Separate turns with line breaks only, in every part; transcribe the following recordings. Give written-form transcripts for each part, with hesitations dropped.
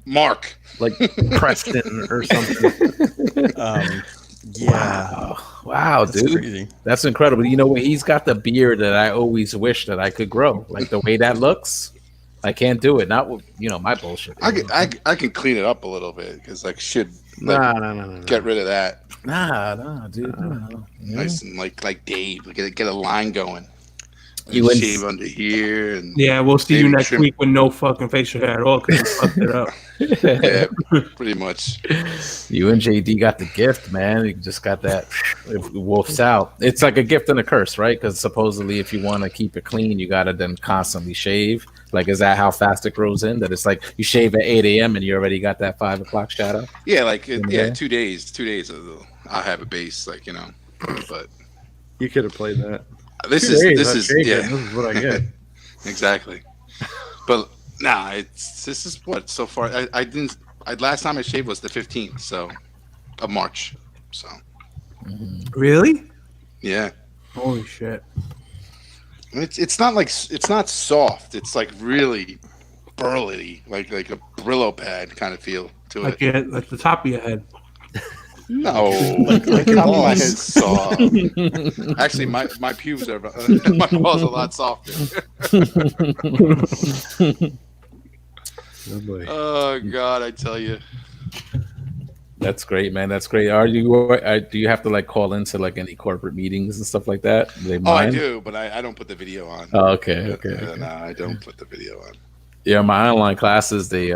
Mark,
like Preston or something.
Yeah.
Wow,
That's
dude.
crazy.
That's incredible. You know, he's got the beard that I always wish that I could grow. Like the way that looks, I can't do it. Not with, my bullshit.
I can clean it up a little bit because should
No.
get rid of that.
Nah, dude.
Nice and like Dave, get a line going.
You and
shave under here, and
yeah, we'll see you
maybe
next
trim.
week with no fucking facial hair at all because you fucked it up.
Yeah, pretty much.
You and JD got the gift, man. You just got that wolf's out. It's like a gift and a curse, right? Because supposedly, if you want to keep it clean, you gotta then constantly shave. Like, is that how fast it grows in? That it's like you shave at 8 a.m. and you already got that 5 o'clock shadow?
Yeah, 2 days. 2 days. I'll have a base, but
you could have played that.
This is
what I get.
Exactly. But this is what so far I didn't. Last time I shaved was the 15th, of March. So.
Really?
Yeah.
Holy shit.
It's not soft. It's like really burly, like a Brillo pad kind of feel to it.
Like the top of your head.
No, like your balls. Soft. Actually, my pubes are my balls are a lot softer.
Oh boy.
Oh God, I tell you.
That's great, man. That's great. Do you have to call into any corporate meetings and stuff like that?
I do, but I don't put the video on.
Oh, okay.
No, I don't put the video on.
Yeah, my online classes, they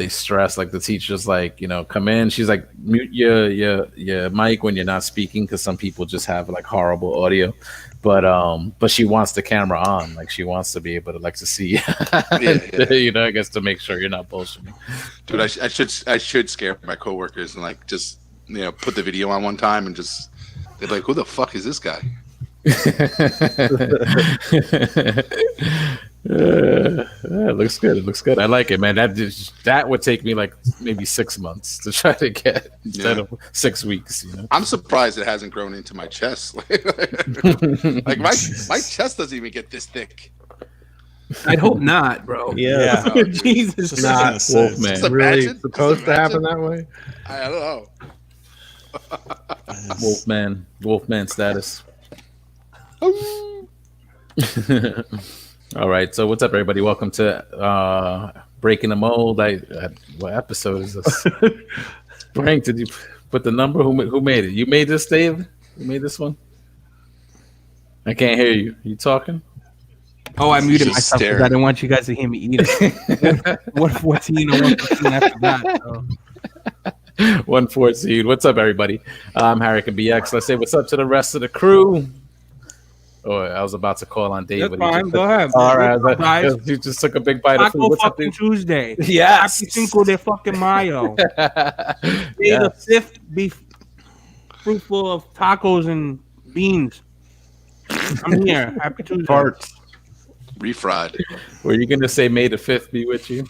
stress, the teacher's come in. She's like, mute your mic when you're not speaking, because some people just have horrible audio. But she wants the camera on, she wants to be able to see, I guess to make sure you're not bullshitting.
Dude, I should scare my coworkers and just put the video on one time and just they're like, who the fuck is this guy?
It looks good. It looks good. I like it, man. That would take me maybe 6 months to try to get instead of 6 weeks.
I'm surprised it hasn't grown into my chest. my chest doesn't even get this thick.
I'd hope not, bro.
Yeah.
Jesus,
not
Wolfman.
Really supposed to happen that way?
I don't know.
Wolfman status. All right, so what's up, everybody? Welcome to Breaking the Mold. What episode is this? Frank, did you put the number? Who made it? You made this, Dave? You made this one? I can't hear you. You talking?
Oh, I muted myself because I didn't want you guys to hear me eat it. 114 or 115 after that. So.
114. What's up, everybody? I'm Harry and BX. Let's say what's up to the rest of the crew. Oh, I was about to call on Dave.
That's fine. Go ahead.
All right, guys. You just took a big bite of food.
What's fucking up, Tuesday.
Yes.
Happy Cinco de fucking Mayo. May the 5th be fruitful of tacos and beans. I'm here. Happy Tuesday.
Parts.
Refried.
Were you going to say May the 5th be with you?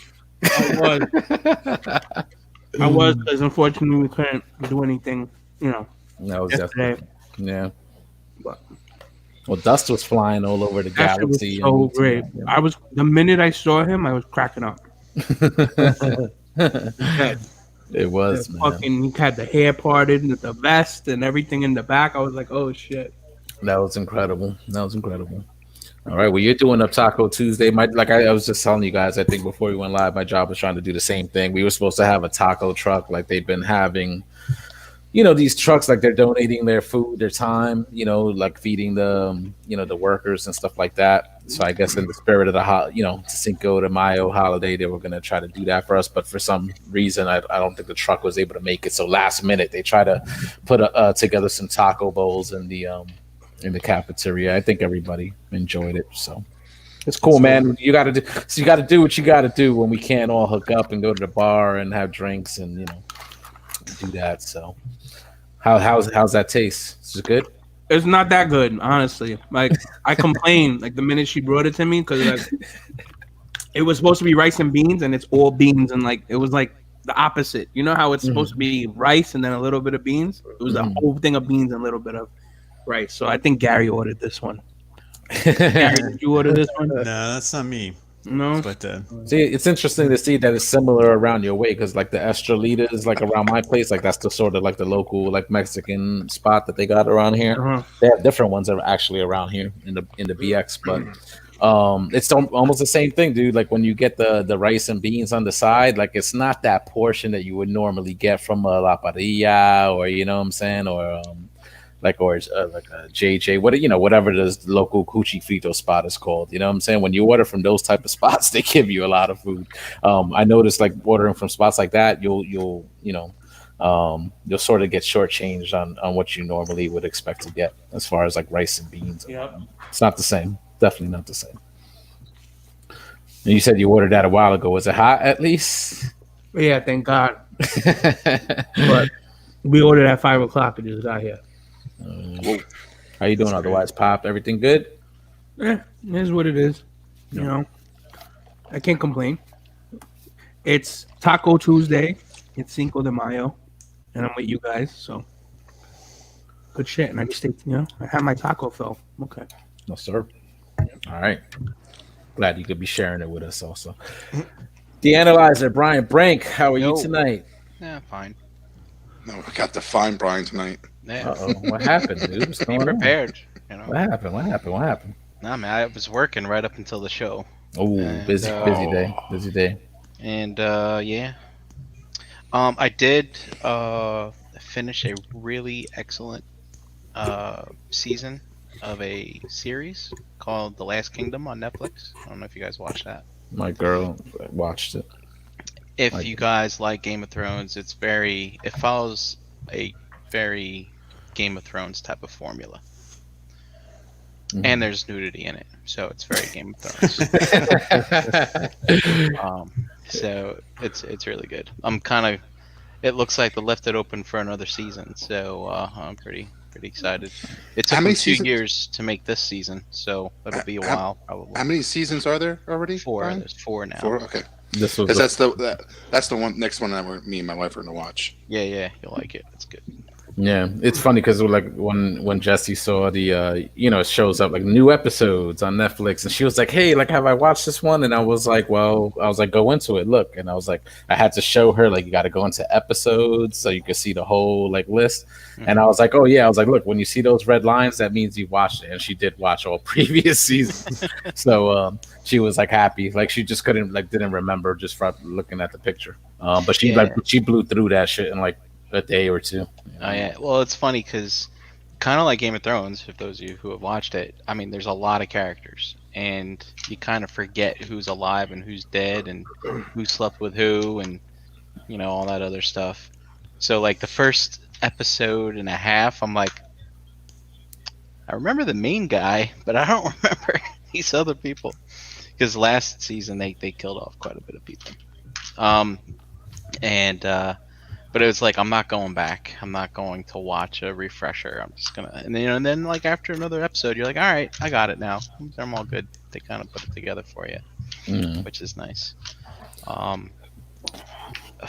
I was because unfortunately we couldn't do anything,
That was
yesterday.
Yeah. Well, dust was flying all over the galaxy.
So great. The minute I saw him, I was cracking up.
It was, man.
He had the hair parted, the vest, and everything in the back. I was like, oh shit.
That was incredible. All right, well, you're doing up Taco Tuesday. I was just telling you guys, I think before we went live, my job was trying to do the same thing. We were supposed to have a taco truck like they've been having. These trucks, they're donating their food, their time, feeding the, the workers and stuff like that. So I guess in the spirit of the, Cinco de Mayo holiday, they were going to try to do that for us. But for some reason, I don't think the truck was able to make it. So last minute, they try to put together some taco bowls in the cafeteria. I think everybody enjoyed it. So it's cool, man. You got to do what you got to do when we can't all hook up and go to the bar and have drinks and, do that. So how's that taste? Is it good?
It's not that good, honestly. I complained the minute she brought it to me because it was supposed to be rice and beans and it's all beans and it was the opposite. You know how it's supposed to be rice and then a little bit of beans? It was a whole thing of beans and a little bit of rice. So I think Gary ordered this one. Gary, did you order this one?
No, that's not me.
No.
But
See, it's interesting to see that it's similar around your way because, like, the Estrelitas, like around my place, like that's the sort of like the local like Mexican spot that they got around here.
Uh-huh.
They have different ones that are actually around here in the BX, but it's almost the same thing, dude. Like when you get the rice and beans on the side, like it's not that portion that you would normally get from a La Parrilla or you know what I'm saying, or like a JJ, whatever the local cuchi frito spot is called. You know what I'm saying? When you order from those type of spots, they give you a lot of food. I noticed like ordering from spots like that, you'll you'll sort of get shortchanged on what you normally would expect to get as far as like rice and beans.
Yep.
It's not the same. Definitely not the same. And you said you ordered that a while ago. Was it hot at least?
Yeah, thank God. But we ordered at 5:00. It just got here.
How you doing otherwise, Pop? Everything good?
It is what it is. You know, I can't complain. It's Taco Tuesday. It's Cinco de Mayo, and I'm with you guys. So good shit. And I just, I had my taco fill. Okay.
No, sir. All right. Glad you could be sharing it with us also. The Analyzer, Brian Brank, how are you tonight?
Yeah, fine.
No, we got to find Brian tonight.
Yeah.
Uh-oh. What happened, dude? What's
Be
going on?
prepared. You know.
What happened?
Nah, man, I was working right up until the show.
Oh,
And,
busy day.
And yeah. I did finish a really excellent season of a series called The Last Kingdom on Netflix. I don't know if you guys watched that.
My girl watched it.
If you guys like Game of Thrones, it follows a very Game of Thrones type of formula.
Mhm.
And there's nudity in it, so it's very Game of Thrones. So it's really good. It looks like they left it open for another season, so I'm pretty excited. It took
How many
them 2
seasons?
years to make this season, so it'll be a while probably.
How many seasons are there already?
4.
Brian?
There's 4 now.
4. Okay.
This was
Because that's the one next one that me and my wife are gonna watch.
Yeah, you'll like it. It's good.
yeah. It's funny because like when Jessie saw the it shows up like new episodes on Netflix, and she was like, "Hey, like, have I watched this one?" And I was like, "Go into it, look." And I was like, I had to show her like you got to go into episodes so you can see the whole like list. And I was like, "Oh yeah," I was like, "Look, when you see those red lines, that means you watched it." And she did watch all previous seasons, so she was like happy. Like she just didn't remember just from looking at the picture. But she blew through that shit in like a day or two.
Oh yeah. Well, it's funny because kind of like Game of Thrones. If those of you who have watched it, I mean, there's a lot of characters, and you kind of forget who's alive and who's dead, and who slept with who, and all that other stuff. So like the first episode and a half, I'm like, I remember the main guy, but I don't remember these other people. Because last season they killed off quite a bit of people. But it was like, I'm not going back. I'm not going to watch a refresher. I'm just gonna, and then like after another episode, you're like, all right, I got it now. I'm all good. They kind of put it together for you, which is nice.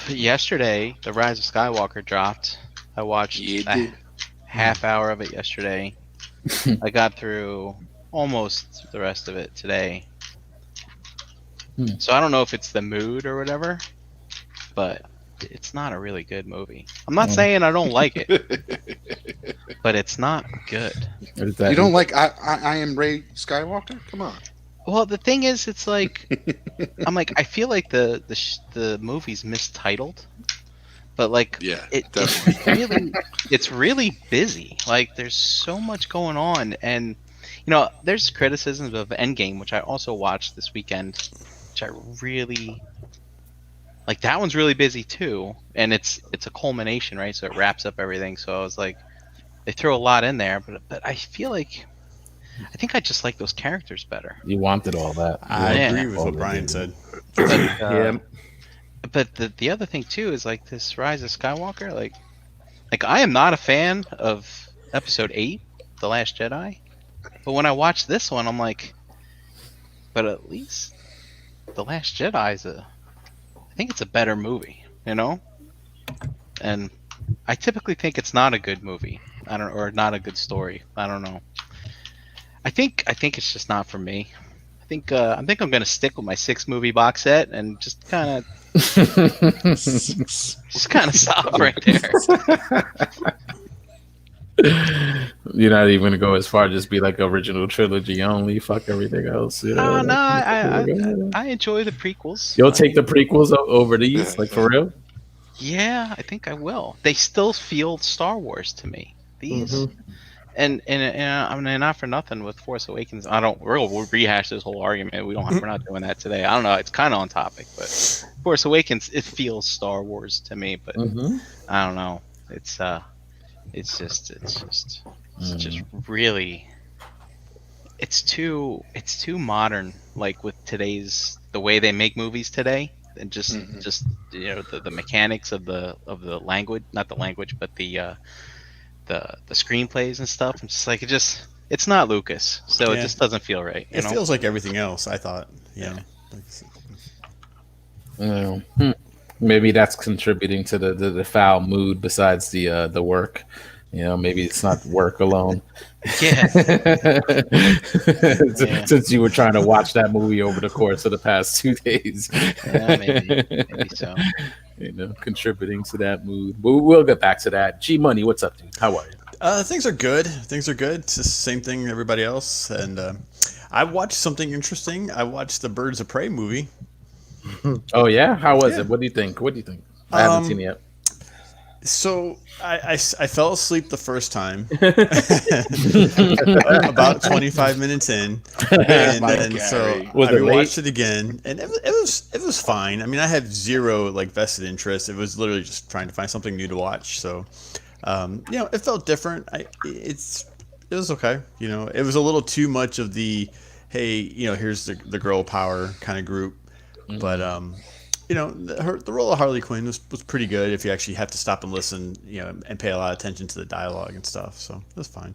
Yesterday, The Rise of Skywalker dropped. I watched a half hour of it yesterday. I got through almost the rest of it today. So I don't know if it's the mood or whatever, but it's not a really good movie. I'm not saying I don't like it, but it's not good.
You don't like I Am Ray Skywalker? Come on.
Well, the thing is, it's like I feel like the movie's mistitled, but like it's really busy. Like there's so much going on, and there's criticisms of Endgame, which I also watched this weekend, which I really like. That one's really busy too, and it's a culmination, right? So it wraps up everything. So I was like, they throw a lot in there, but I feel like I think I just like those characters better.
You wanted all that.
I agree with what Brian said.
But, but the other thing too is like this Rise of Skywalker. Like I am not a fan of Episode 8, The Last Jedi. But when I watch this one, I'm like, but at least The Last Jedi I think it's a better movie, And I typically think it's not a good movie. or not a good story. I don't know. I think it's just not for me. I I think I'm gonna stick with my 6-movie box set and just kind of stop right there.
You're not even gonna go as far, just be like original trilogy only. Fuck everything else. You know?
Oh no, I enjoy the prequels.
You'll take the prequels over these, like for real?
Yeah, I think I will. They still feel Star Wars to me. These. And I mean, not for nothing with Force Awakens. We'll rehash this whole argument. We're not doing that today. I don't know. It's kind of on topic, but Force Awakens, it feels Star Wars to me. But I don't know. It's just really. It's too modern. Like with the way they make movies today, and just the mechanics of the language, not the language, but the screenplays and stuff. I'm just like it's not Lucas, so it just doesn't feel right.
It feels like everything else. I thought,
Maybe that's contributing to the foul mood. Besides the work, maybe it's not work alone.
Yeah.
Since you were trying to watch that movie over the course of the past 2 days.
Yeah, maybe so.
Contributing to that mood. But we'll get back to that. G Money, what's up, dude? How are you?
Things are good. It's the same thing everybody else. And I watched something interesting. I watched the Birds of Prey movie.
Oh yeah, how was it? What do you think? I haven't seen it yet.
So I fell asleep the first time, about 25 minutes in, and then so I rewatched it again, and it was fine. I mean, I had zero vested interest. It was literally just trying to find something new to watch. So, it felt different. It was okay. It was a little too much of the hey, here's the girl power kind of group, but the role of Harley Quinn was pretty good if you actually have to stop and listen, and pay a lot of attention to the dialogue and stuff. So it was fine.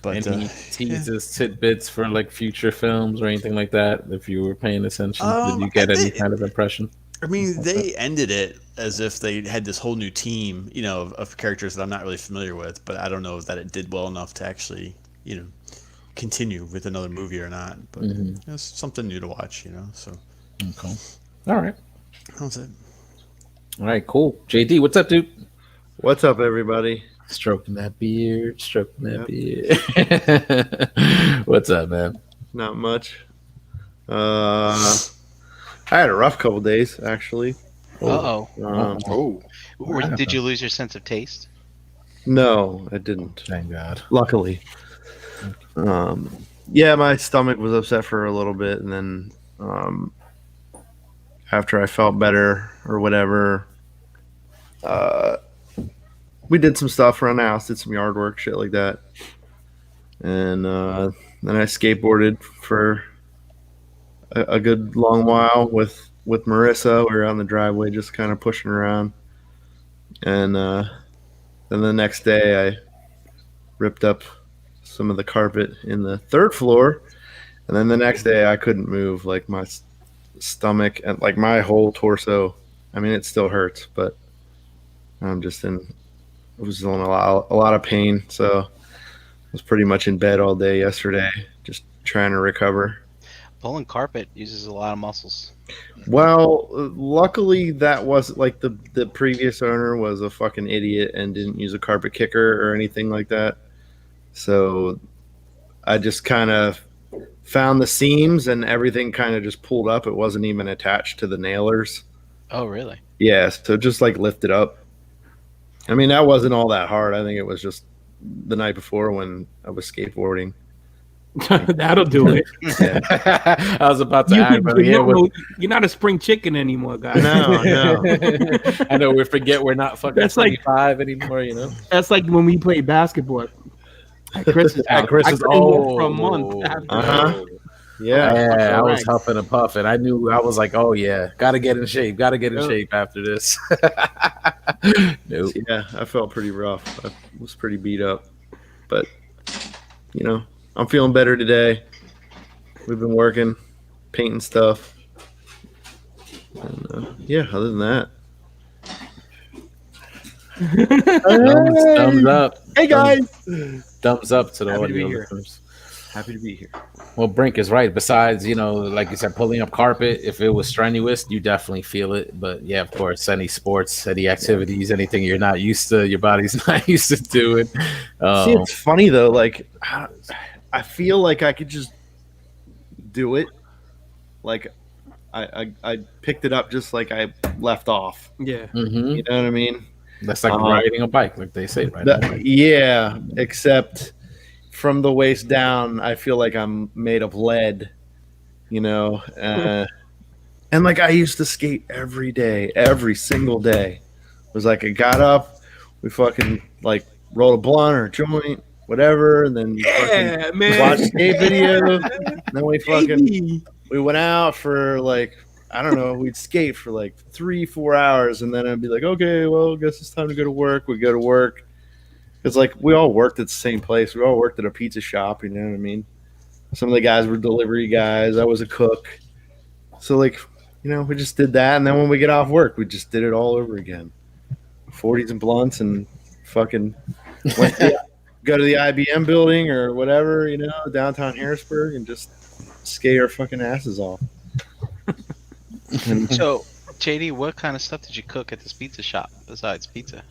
But
any teases, tidbits for future films or anything like that? If you were paying attention, did you get any kind of impression?
I mean, they ended it as if they had this whole new team, of characters that I'm not really familiar with. But I don't know that it did well enough to actually, continue with another movie or not. But it's something new to watch, So.
Okay. All right.
How's it?
All right, cool. JD, what's up, dude?
What's up, everybody?
Stroking that beard. Beard. What's up, man?
Not much. I had a rough couple days, actually.
Did you lose your sense of taste?
No, I didn't.
Thank God.
Luckily. Yeah, my stomach was upset for a little bit, and then after I felt better or whatever, we did some stuff around the house, did some yard work, shit like that. And then I skateboarded for a good long while with Marissa. We were on the driveway just kind of pushing around. And then the next day I ripped up some of the carpet in the third floor. And then the next day I couldn't move, my stomach and my whole torso. I mean, it still hurts, but I was in a lot of pain. So I was pretty much in bed all day yesterday, just trying to recover.
Pulling carpet uses a lot of muscles.
Well, luckily that wasn't the previous owner was a fucking idiot and didn't use a carpet kicker or anything like that. So I just kind of found the seams and everything kind of just pulled up. It wasn't even attached to the nailers.
Oh, really?
Yeah, so just lift it up. I mean, that wasn't all that hard. I think it was just the night before when I was skateboarding.
That'll do it.
Yeah.
I was about to add, but
you're not a spring chicken anymore, guys.
No.
I know we forget we're not fucking 25 anymore,
That's like when we played basketball. At Chris's house. For a month after.
Yeah,
I was huffing and puffing. I knew, I was like, oh yeah, gotta get in shape after this. Nope.
Yeah, I felt pretty rough. I was pretty beat up, but I'm feeling better today. We've been working, painting stuff, and other than that,
thumbs up.
Hey guys,
thumbs up to the
Happy to be
audio
here.
listeners.
Happy to be here.
Well, Brink is right. Besides, like you said, pulling up carpet, if it was strenuous, you definitely feel it. But yeah, of course, any sports, any activities, anything you're not used to, your body's not used to doing.
See, it's funny though. Like, I feel like I could just do it. Like, I picked it up just like I left off.
Yeah.
Mm-hmm.
You know what I mean?
That's like riding a bike, like they say, right?
Yeah, except from the waist down, I feel like I'm made of lead. And like I used to skate every day, every single day. It was like I got up, we fucking like rolled a blunt or a joint, whatever, and then
Yeah, man.
watched skate video. Then we went out for like, I don't know, we'd skate for like 3-4 hours, and then I'd be like, okay, well, I guess it's time to go to work. We go to work. It's like we all worked at the same place. We all worked at a pizza shop, you know what I mean? Some of the guys were delivery guys. I was a cook. So, like, we just did that. And then when we get off work, we just did it all over again. 40s and blunts and fucking go to the IBM building or whatever, downtown Harrisburg, and just skate our fucking asses off.
So, JD, what kind of stuff did you cook at this pizza shop besides pizza?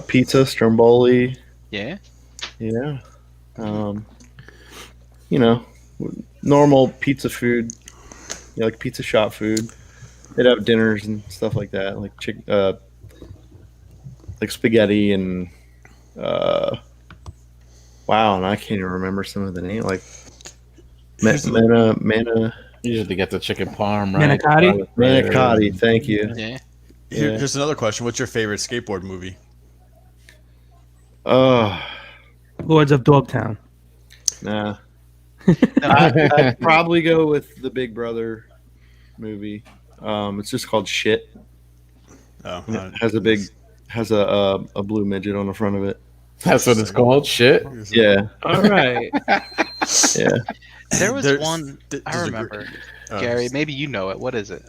Pizza, stromboli.
Yeah?
Yeah. Normal pizza food, like pizza shop food. They'd have dinners and stuff like that, like like spaghetti and wow, and I can't even remember some of the name, like mana.
Usually get the chicken parm, right?
Manicotti, thank you.
Yeah.
Here's another question: what's your favorite skateboard movie?
Lords of Dogtown.
Nah. I'd probably go with the Big Brother movie. It's just called Shit.
Oh,
It has a blue midget on the front of it.
That's what it's called. Shit.
Yeah.
All right.
Yeah.
There was one I remember. Gary, maybe you know it. What is it?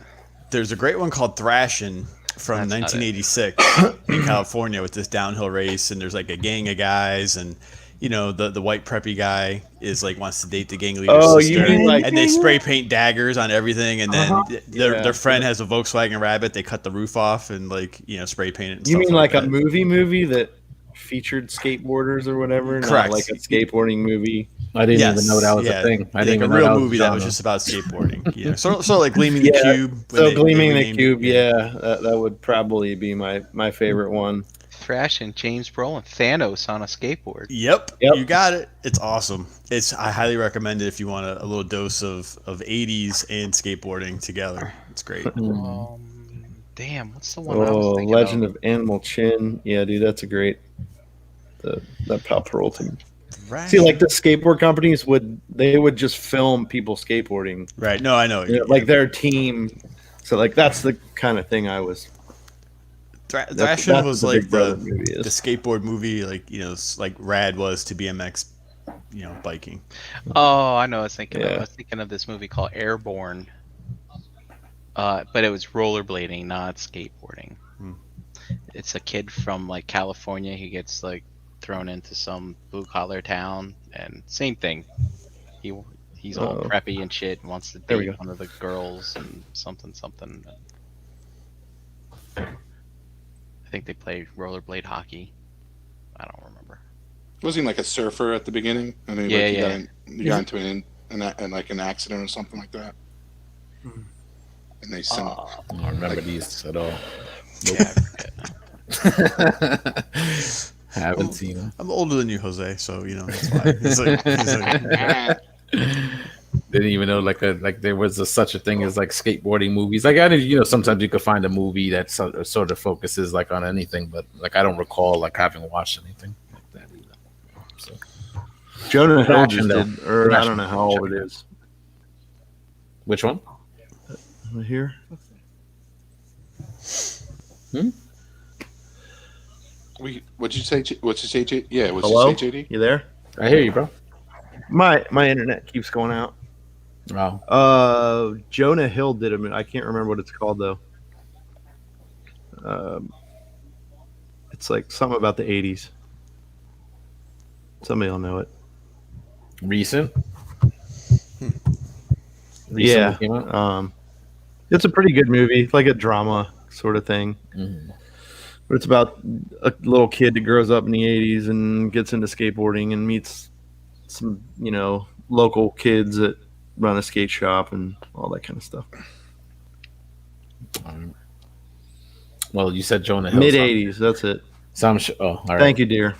There's a great one called Thrashin' from 1986 in California with this downhill race, and there's like a gang of guys, and the white preppy guy is like wants to date the gang leader's sister,
you mean like,
and they spray paint daggers on everything, and then their friend has a Volkswagen Rabbit. They cut the roof off and spray paint it. And
you mean like
that.
a movie that featured skateboarders or whatever?
Correct.
Not like a skateboarding movie.
I didn't even know that was a thing. I didn't
like
even
a
know
real movie that was just about skateboarding. Sort of like Gleaming the Cube.
So Gleaming the Cube, that would probably be my favorite one.
Thrash and James Brolin, Thanos on a skateboard.
Yep, you got it. It's awesome. I highly recommend it if you want a little dose of 80s and skateboarding together. It's great.
Damn, what's the one I was thinking
Legend of Animal Chin. Yeah, dude, that's a great. That Pal Peralta. Right. See, like the skateboard companies would just film people skateboarding.
Right. No, I know.
Like their team. So like that's the kind of thing I was.
Thrashin' was like the skateboard movie, like Rad was to BMX, biking.
Oh, I know. I was thinking of this movie called Airborne. But it was rollerblading, not skateboarding. It's a kid from like California. He gets like thrown into some blue collar town, and same thing. He's all preppy and shit, and wants to date one of the girls and something. I think they play rollerblade hockey. I don't remember.
Wasn't he like a surfer at the beginning? And then he got into an accident or something like that. And they sent.
I don't remember these at all.
Nope. Yeah, I forget.
Haven't seen them.
I'm older than you, Jose, so that's why. It's
didn't even know like there was such a thing as like skateboarding movies. Like I didn't, sometimes you could find a movie that sort of focuses like on anything, but like I don't recall like having watched anything like that either. So
Jonah Hill just did, or I don't know how old it is.
Which one?
Here.
What'd you say? Yeah. What'd
Hello?
you say, JD?
You there?
I hear you, bro.
My internet keeps going out.
Oh.
Jonah Hill did it. I can't remember what it's called though. It's like something about the 80s. Somebody will know it.
Recent?
Yeah.
Came out?
It's a pretty good movie, like a drama sort of thing.
Mm-hmm.
But it's about a little kid that grows up in the 80s and gets into skateboarding and meets some, local kids that run a skate shop and all that kind of stuff.
Well, you said Jonah Hill.
Mid 80s, that's it.
All right.
Thank you, dear.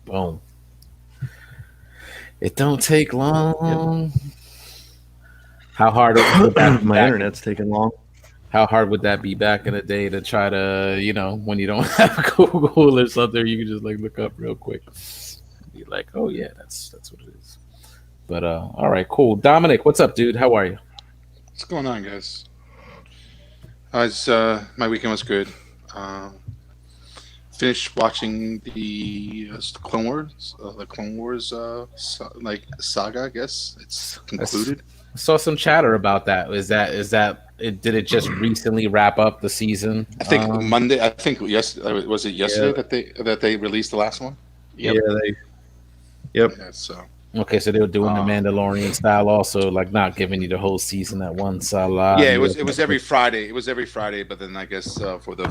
Boom. It don't take long. Yep. How hard would that
my internet's taking long.
How hard would that be back in the day to try to, when you don't have Google or something, you can just like look up real quick. Be like, oh yeah, that's what it is. But all right, cool. Dominic, what's up, dude? How are you?
What's going on, guys? My weekend was good. Finished watching the Clone Wars, saga. I guess it's concluded.
I saw some chatter about that. Did it just recently wrap up the season?
I think Monday. I think yesterday was it yesterday that they released the last one.
Yep. Yeah,
Yeah, so.
Okay, so they were doing the Mandalorian style, also like not giving you the whole season at once.
Yeah, it was every Friday. It was every Friday, but then I guess for the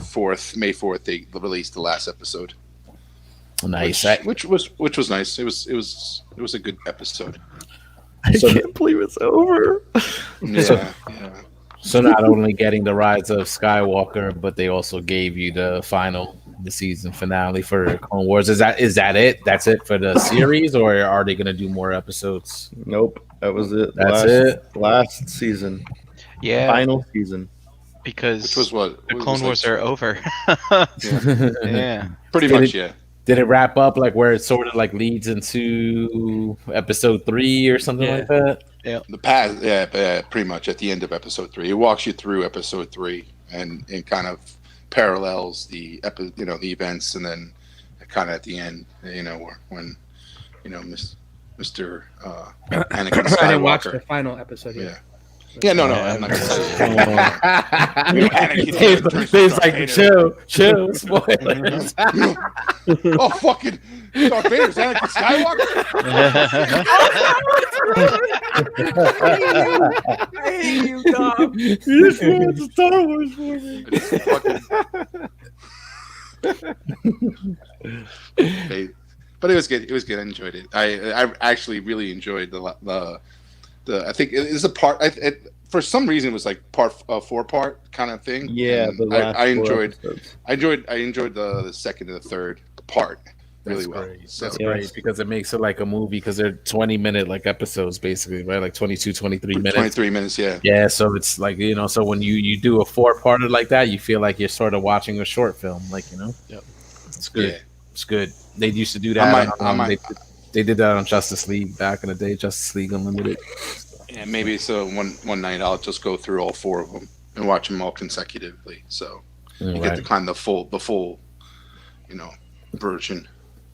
May 4th, they released the last episode.
Nice,
which was nice. It was a good episode.
I can't believe it's over.
Yeah.
So not only getting the Rise of Skywalker, but they also gave you the season finale for Clone Wars. Is that it? That's it for the series, or are they going to do more episodes?
Nope, that was it. Last season.
Yeah,
final season.
Because
which was what
the Clone Wars are over. Yeah,
pretty much. Yeah.
Did it wrap up like where it sort of like leads into episode 3 or something like that?
Yeah.
Pretty much at the end of episode 3. It walks you through episode 3 and kind of parallels the events, and then kind of at the end, when Mr. Anakin Skywalker.
I didn't watch the final episode yet.
Yeah. Yeah, no, I'm not gonna say it.
Dave's like, chill, spoilers.
Oh, fucking Darth Vader's Anakin Skywalker.
I hate you, Dom.
You just ruined Star Wars for me.
But it was good. It was good. I enjoyed it. I actually really enjoyed the I think it is a part. For some reason, it was like part 4-part kind of thing.
Yeah,
I enjoyed the second and the third part really well.
So, that's great because it makes it like a movie because they're 20-minute like episodes basically, right? Like 22, 23 minutes.
23 minutes, yeah.
Yeah, so it's like so when you do a 4-parter like that, you feel like you're sort of watching a short film, like
Yep.
It's good. Yeah. It's good. They used to do that. They did that on Justice League back in the day, Justice League Unlimited.
Yeah, maybe so one night I'll just go through all 4 of them and watch them all consecutively. So you get the kind of the full, version.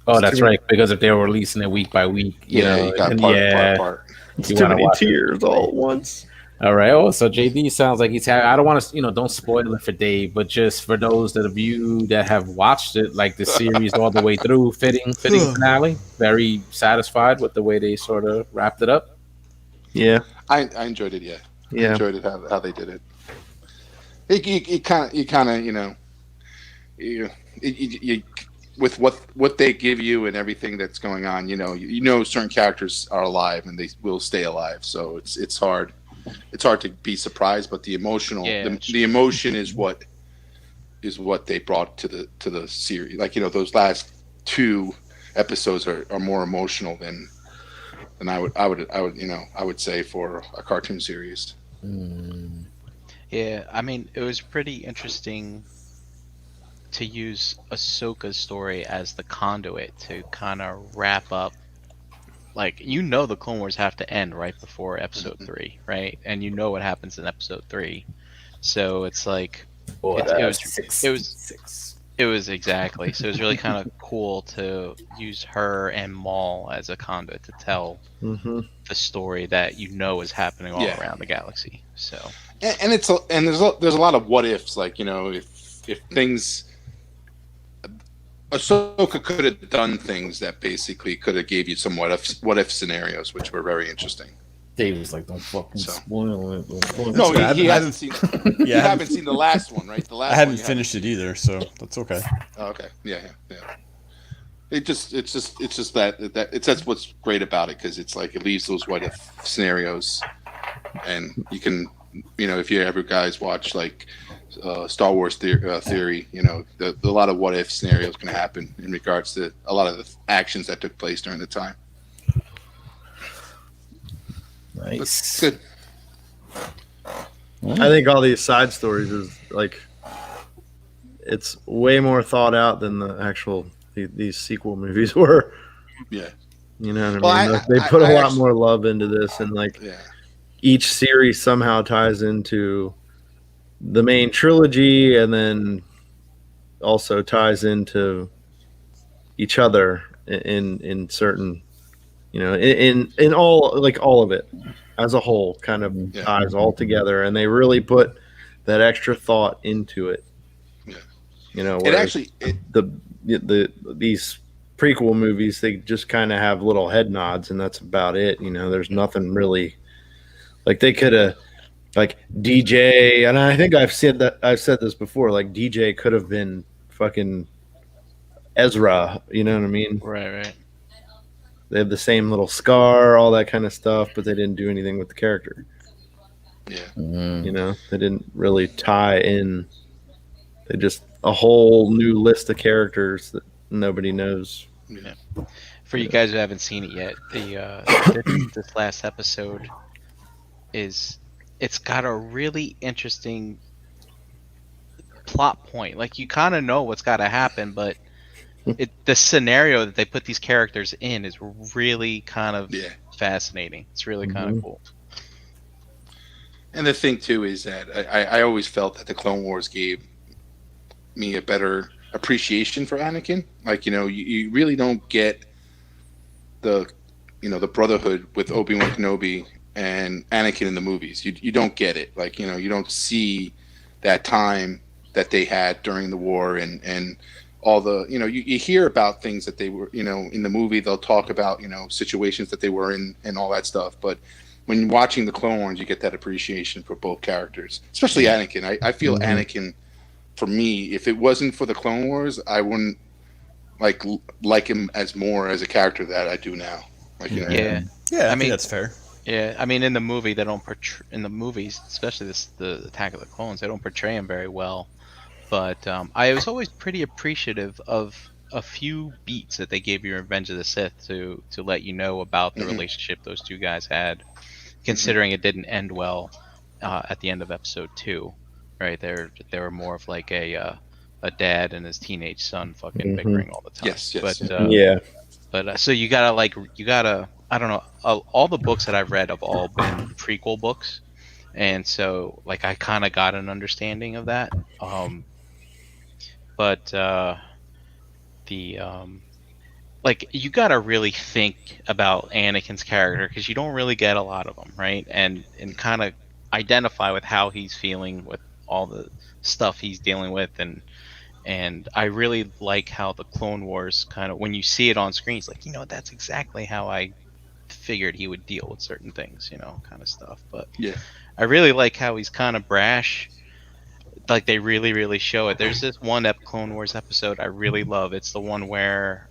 Oh, that's right. Because if they were releasing it week by week,
you got part.
It's too many tears all at once.
All right. Oh, so JD sounds like he's having. I don't want to, don't spoil it for Dave, but just for those that of you that have watched it, like the series all the way through, fitting finale. Very satisfied with the way they sort of wrapped it up.
Yeah,
I enjoyed it. Yeah, I enjoyed it how they did it. You kind of you with what they give you and everything that's going on. Certain characters are alive and they will stay alive. So it's hard. It's hard to be surprised, but the the emotion is what they brought to the series. Like those last 2 episodes are more emotional than I would say for a cartoon series.
Yeah, I mean it was pretty interesting to use Ahsoka's story as the conduit to kind of wrap up. Like, the Clone Wars have to end right before episode 3, right? And what happens in episode 3. So it's like it was exactly. So it was really kind of cool to use her and Maul as a conduit to tell the story that is happening all around the galaxy. So
and there's a lot of what ifs, like if things Ahsoka could have done things that basically could have gave you some what if scenarios, which were very interesting.
Dave was like, "Don't fucking spoil it." Don't spoil
no,
it.
he hasn't seen. You haven't seen the last one, right? The last.
I haven't finished it either, so that's okay.
Oh, okay. Yeah. It's just that's what's great about it, because it's like it leaves those what if scenarios, and you can, if you ever guys watch like Star Wars theory, a lot of what if scenarios can happen in regards to a lot of the actions that took place during the time.
Nice.
Good.
I think all these side stories is like, it's way more thought out than the actual these sequel movies were.
Yeah.
You know what I mean? They put a lot more love into this, and like each series somehow ties into the main trilogy, and then also ties into each other in certain, in all, like all of it as a whole kind of ties all together, and they really put that extra thought into it. Yeah. These prequel movies, they just kind of have little head nods, and that's about it. There's nothing really, like they could have, like DJ, and I think I've said this before, like DJ could have been fucking Ezra, you know what I mean?
Right.
They have the same little scar, all that kind of stuff, but they didn't do anything with the character.
Yeah.
They didn't really tie in. They just a whole new list of characters that nobody knows.
Yeah. For you guys who haven't seen it yet, this last episode it's got a really interesting plot point. Like, you kind of know what's got to happen, but the scenario that they put these characters in is really kind of fascinating. It's really kind of cool.
And the thing too is that I always felt that the Clone Wars gave me a better appreciation for Anakin. Like, you really don't get the brotherhood with Obi-Wan Kenobi and Anakin in the movies. You don't get it. Like, you don't see that time that they had during the war, and all the, you hear about things that they were, in the movie they'll talk about, situations that they were in and all that stuff. But when you're watching the Clone Wars, you get that appreciation for both characters, especially Anakin. I feel Anakin, for me, if it wasn't for the Clone Wars, I wouldn't like him as more as a character that I do now. Like,
Yeah, I mean that's fair.
Yeah, I mean, in the movie they don't portray, in the movies, especially the Attack of the Clones, they don't portray him very well. But I was always pretty appreciative of a few beats that they gave you in Revenge of the Sith to let you know about the relationship those two guys had, considering it didn't end well at the end of episode 2, right? They were more of like a dad and his teenage son fucking bickering all the time.
Yes.
But so you gotta I don't know, all the books that I've read have all been prequel books, and so like I kind of got an understanding of that. But like, you gotta really think about Anakin's character, because you don't really get a lot of them, right? And kind of identify with how he's feeling with all the stuff he's dealing with, and I really like how the Clone Wars kind of, when you see it on screen, it's like, that's exactly how I figured he would deal with certain things, kind of stuff. But I really like how he's kind of brash. Like, they really, really show it. There's this one Clone Wars episode I really love. It's the one where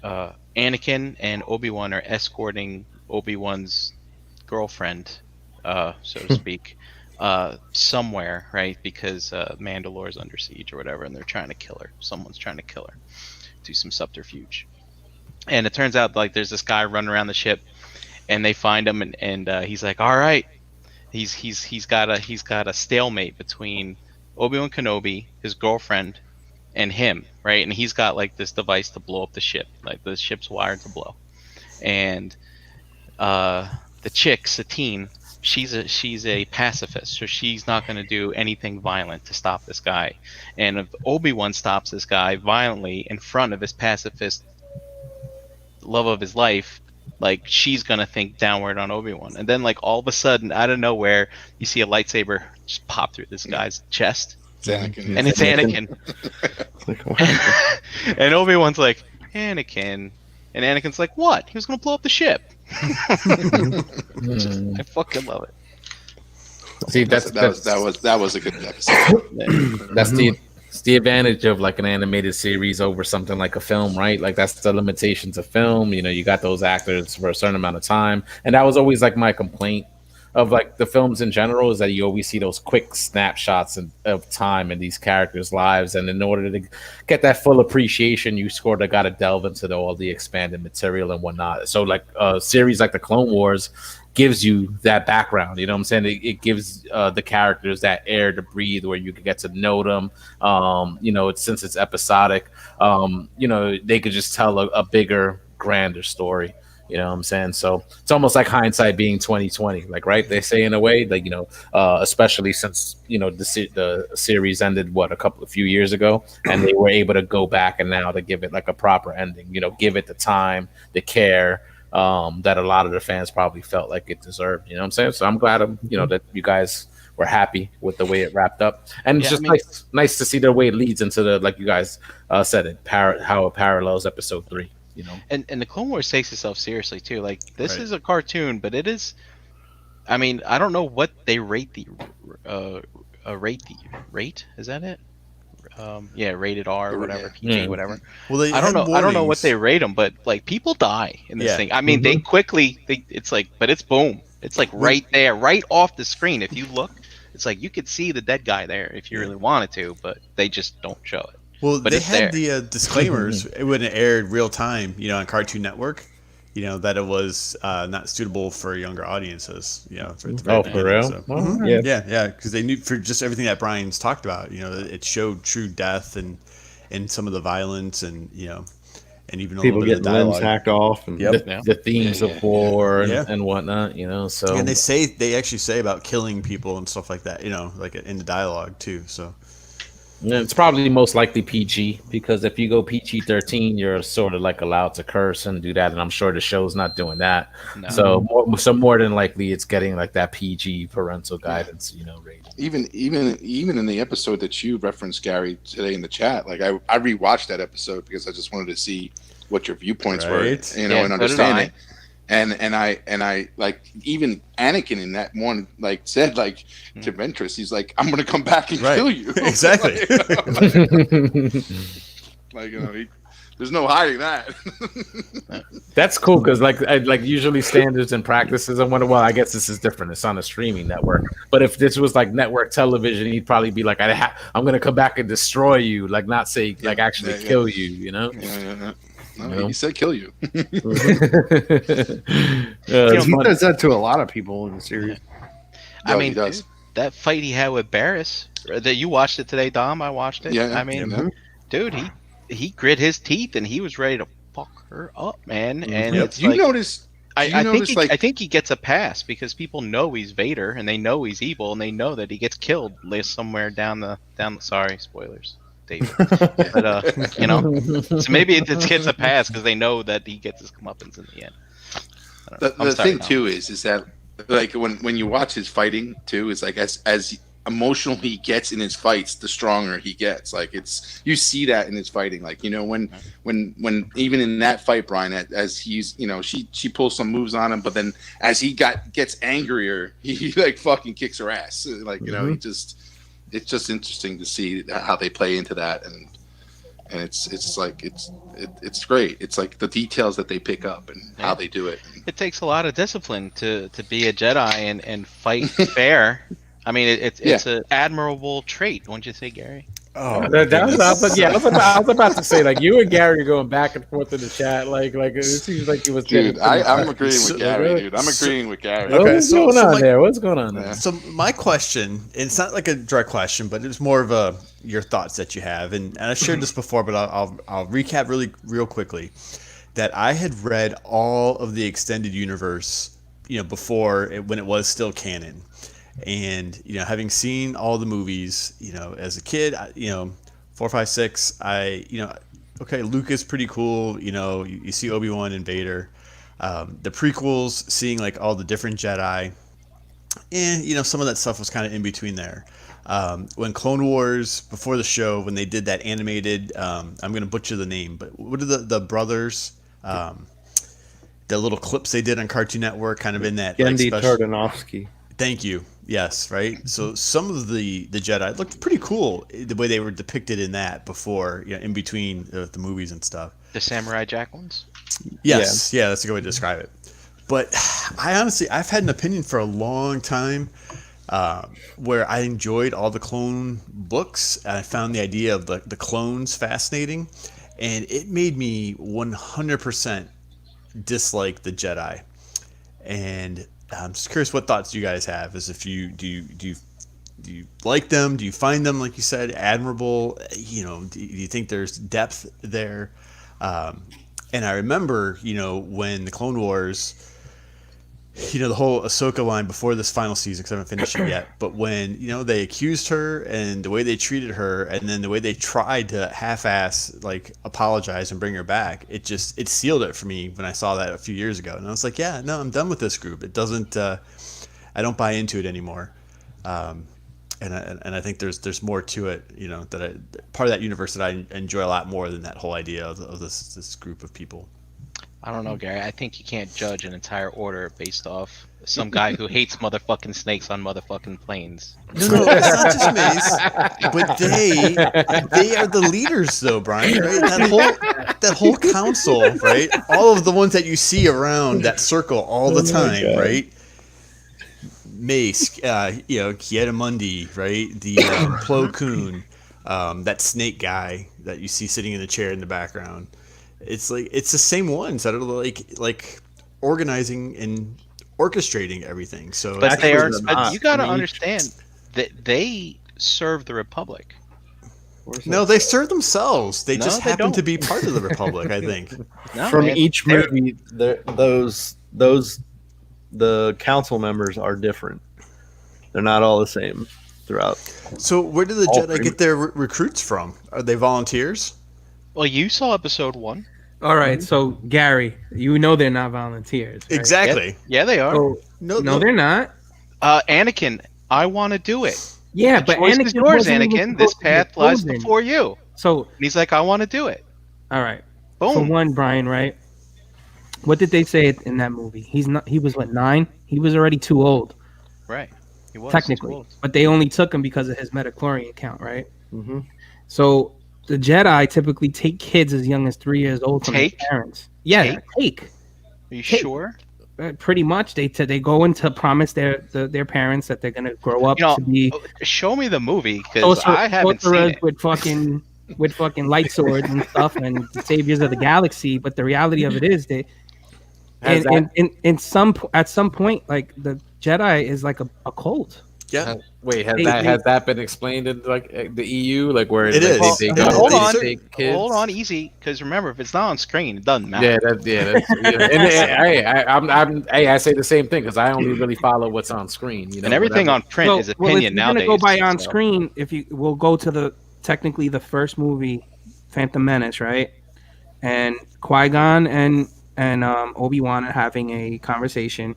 Anakin and Obi-Wan are escorting Obi-Wan's girlfriend, so to speak, somewhere, right? Because Mandalore's under siege or whatever, and they're trying to kill her. Someone's trying to kill her. Do some subterfuge. And it turns out, like, there's this guy running around the ship, and they find him, and he's like, all right. He's got a stalemate between Obi-Wan Kenobi, his girlfriend, and him, right? And he's got like this device to blow up the ship, like the ship's wired to blow. And the chick, Satine, she's a pacifist, so she's not going to do anything violent to stop this guy. And if Obi-Wan stops this guy violently in front of his pacifist love of his life, like, she's gonna think downward on Obi-Wan. And then, like, all of a sudden, out of nowhere, you see a lightsaber just pop through this guy's chest,
It's Anakin.
And it's Anakin. And Obi-Wan's like, Anakin. And Anakin's like, what? He was going to blow up the ship. I fucking love it.
See, that
was a good episode.
That's the advantage of like an animated series over something like a film, right? Like that's the limitations of film. You got those actors for a certain amount of time, and that was always like my complaint of like the films in general, is that you always see those quick snapshots of time in these characters' lives, and in order to get that full appreciation, you sort of got to delve into all the expanded material and whatnot. So like a series like the Clone Wars gives you that background, you know what I'm saying? It gives the characters that air to breathe, where you can get to know them. Since it's episodic, they could just tell a bigger, grander story. You know what I'm saying? So it's almost like hindsight being 2020, like, right? They say in a way, like, especially since, the series ended, a few years ago, and they were able to go back and now to give it like a proper ending, give it the time, the care, that a lot of the fans probably felt like it deserved. You know what I'm saying? So I'm glad, that you guys were happy with the way it wrapped up, and it's nice to see the way it leads into the, like you guys said, how it parallels episode 3.
And the Clone Wars takes itself seriously too. Like this is a cartoon, but it is. I mean, I don't know what they rate the rate. Is that it? Rated R, whatever, PG, whatever. Well, I don't know what they rate them, but like people die in this thing. I mean, they quickly. It's like, but it's boom. It's like right there, right off the screen. If you look, it's like you could see the dead guy there if you really wanted to, but they just don't show it.
Well, but they had the disclaimers when it aired real time, on Cartoon Network, that it was not suitable for younger audiences, for
real?
So, yeah, because they knew, for just everything that Brian's talked about, it showed true death and some of the violence and even
people getting limbs hacked off and
the themes of war and whatnot, so.
And they actually say about killing people and stuff like that, like in the dialogue too, so.
It's probably most likely PG, because if you go PG-13, you're sort of like allowed to curse and do that, and I'm sure the show's not doing that. No. So more than likely, it's getting like that PG parental guidance, rating.
Even in the episode that you referenced, Gary, today in the chat, like I rewatched that episode because I just wanted to see what your viewpoints were, and understand it. And I like, even Anakin in that one, like, said, like, to Ventress, he's like, I'm gonna come back and kill you.
Exactly.
There's no hiding that.
That's cool, because like usually standards and practices and well, I guess this is different. It's on a streaming network. But if this was like network television, he'd probably be like, I'm gonna come back and destroy you, like not say like actually kill you,
Yeah. No, he said kill you.
He does that to a lot of people in the series.
I mean, dude, that fight he had with Barriss, that you watched it today, Dom. I watched it.
Yeah.
I mean, dude, he grit his teeth and he was ready to fuck her up, man. And it's I think he gets a pass because people know he's Vader and they know he's evil and they know that he gets killed somewhere down the. Sorry, spoilers. David. But so maybe it gets a pass because they know that he gets his comeuppance in the end.
The thing too is that, like, when you watch his fighting too, is like as emotional he gets in his fights, the stronger he gets. Like, it's, you see that in his fighting. Like, when even in that fight, Brian, as he's, she pulls some moves on him, but then as he gets angrier, he like fucking kicks her ass. Like, it's just interesting to see how they play into that, and it's like it's great. It's like the details that they pick up and how they do it.
It takes a lot of discipline to be a Jedi and fight fair. I mean, it's an admirable trait, wouldn't you say, Gary?
Oh, I was about to say, like, you and Gary are going back and forth in the chat, like it seems like it was.
Dude, I'm agreeing with Gary, dude. I'm agreeing with Gary.
Okay, what's going on there? What's going on there?
So my question, it's not like a direct question, but it's more of your thoughts that you have, and I shared this before, but I'll recap real quickly. That I had read all of the extended universe, before when it was still canon. And having seen all the movies, as a kid, 4, 5, 6, Luke is pretty cool. You see Obi-Wan and Vader. The prequels, seeing like all the different Jedi, and some of that stuff was kind of in between there. When Clone Wars, before the show, when they did that animated, I'm going to butcher the name, but what are the brothers, the little clips they did on Cartoon Network, kind of in that
Genndy Tartakovsky.
Thank you. Yes, right. So some of the Jedi looked pretty cool the way they were depicted in that before, in between the movies and stuff.
The Samurai Jack ones?
Yes, yeah, that's a good way to describe it. But I've had an opinion for a long time where I enjoyed all the clone books, and I found the idea of the clones fascinating, and it made me 100% dislike the Jedi. And I'm just curious what thoughts you guys have. As if do you like them? Do you find them, like you said, admirable? Do you think there's depth there? And I remember, when the Clone Wars, the whole Ahsoka line before this final season, because I haven't finished it yet, but when, they accused her and the way they treated her, and then the way they tried to half-ass, apologize and bring her back, it sealed it for me when I saw that a few years ago. And I was like, yeah, no, I'm done with this group. It doesn't, I don't buy into it anymore. And I think there's more to it, part of that universe that I enjoy a lot more than that whole idea of this group of people.
I don't know, Gary. I think you can't judge an entire order based off some guy who hates motherfucking snakes on motherfucking planes.
No, it's not just Mace, but they are the leaders, though, Brian. Right? That whole council, right? All of the ones that you see around that circle all the time, right? Mace, Kietamundi, right? The Plo Koon, that snake guy that you see sitting in the chair in the background. It's the same ones that are like organizing and orchestrating everything. So,
but you got to understand that they serve the Republic.
No, they serve themselves. They just happen to be part of the Republic, I think.
From each movie, the council members are different. They're not all the same throughout.
So where do the Jedi get their recruits from? Are they volunteers?
Well, you saw episode 1.
All right, so Gary, they're not volunteers. Right?
Exactly.
Yeah, they are.
So, no, they're not.
Anakin, I want to do it.
Yeah,
the
but
choice
Anakin
is yours, Anakin. This path lies before you.
So
and he's like, I want to do it.
All right.
Boom.
For one, Brian, right? What did they say in that movie? He was what, 9? He was already too old.
Right. He was
technically,
too old.
But they only took him because of his midichlorian count, right?
Mm-hmm.
So the Jedi typically take kids as young as 3 years old from their parents. Yeah, take.
Are you sure?
Pretty much. They go in to promise their parents that they're gonna grow up to be.
Show me the movie because I haven't seen it.
With fucking light swords and stuff and the saviors of the galaxy. But the reality of it is that at some point, like, the Jedi is like a cult.
Yeah.
Has that been explained in the EU? Like where
it is?
Hold on, easy. Because remember, if it's not on screen, it doesn't matter.
I say the same thing because I only really follow what's on screen.
And everything on print is opinion nowadays.
If you're gonna go by on screen, we'll go to technically the first movie, Phantom Menace, right? And Qui-Gon and Obi-Wan are having a conversation.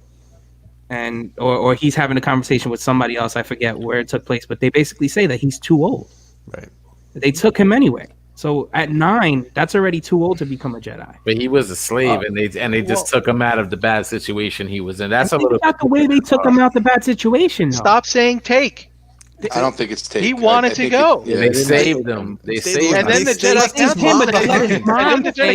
Or he's having a conversation with somebody else. I forget where it took place, but they basically say that he's too old.
Right.
They took him anyway. So at 9, that's already too old to become a Jedi.
But he was a slave, and they just took him out of the bad situation he was in. That's a little.
Not the way they took him out the bad situation. Though.
Stop saying take.
I don't think it's take.
He wanted to go.
They saved him. They saved him.
And then the Jedi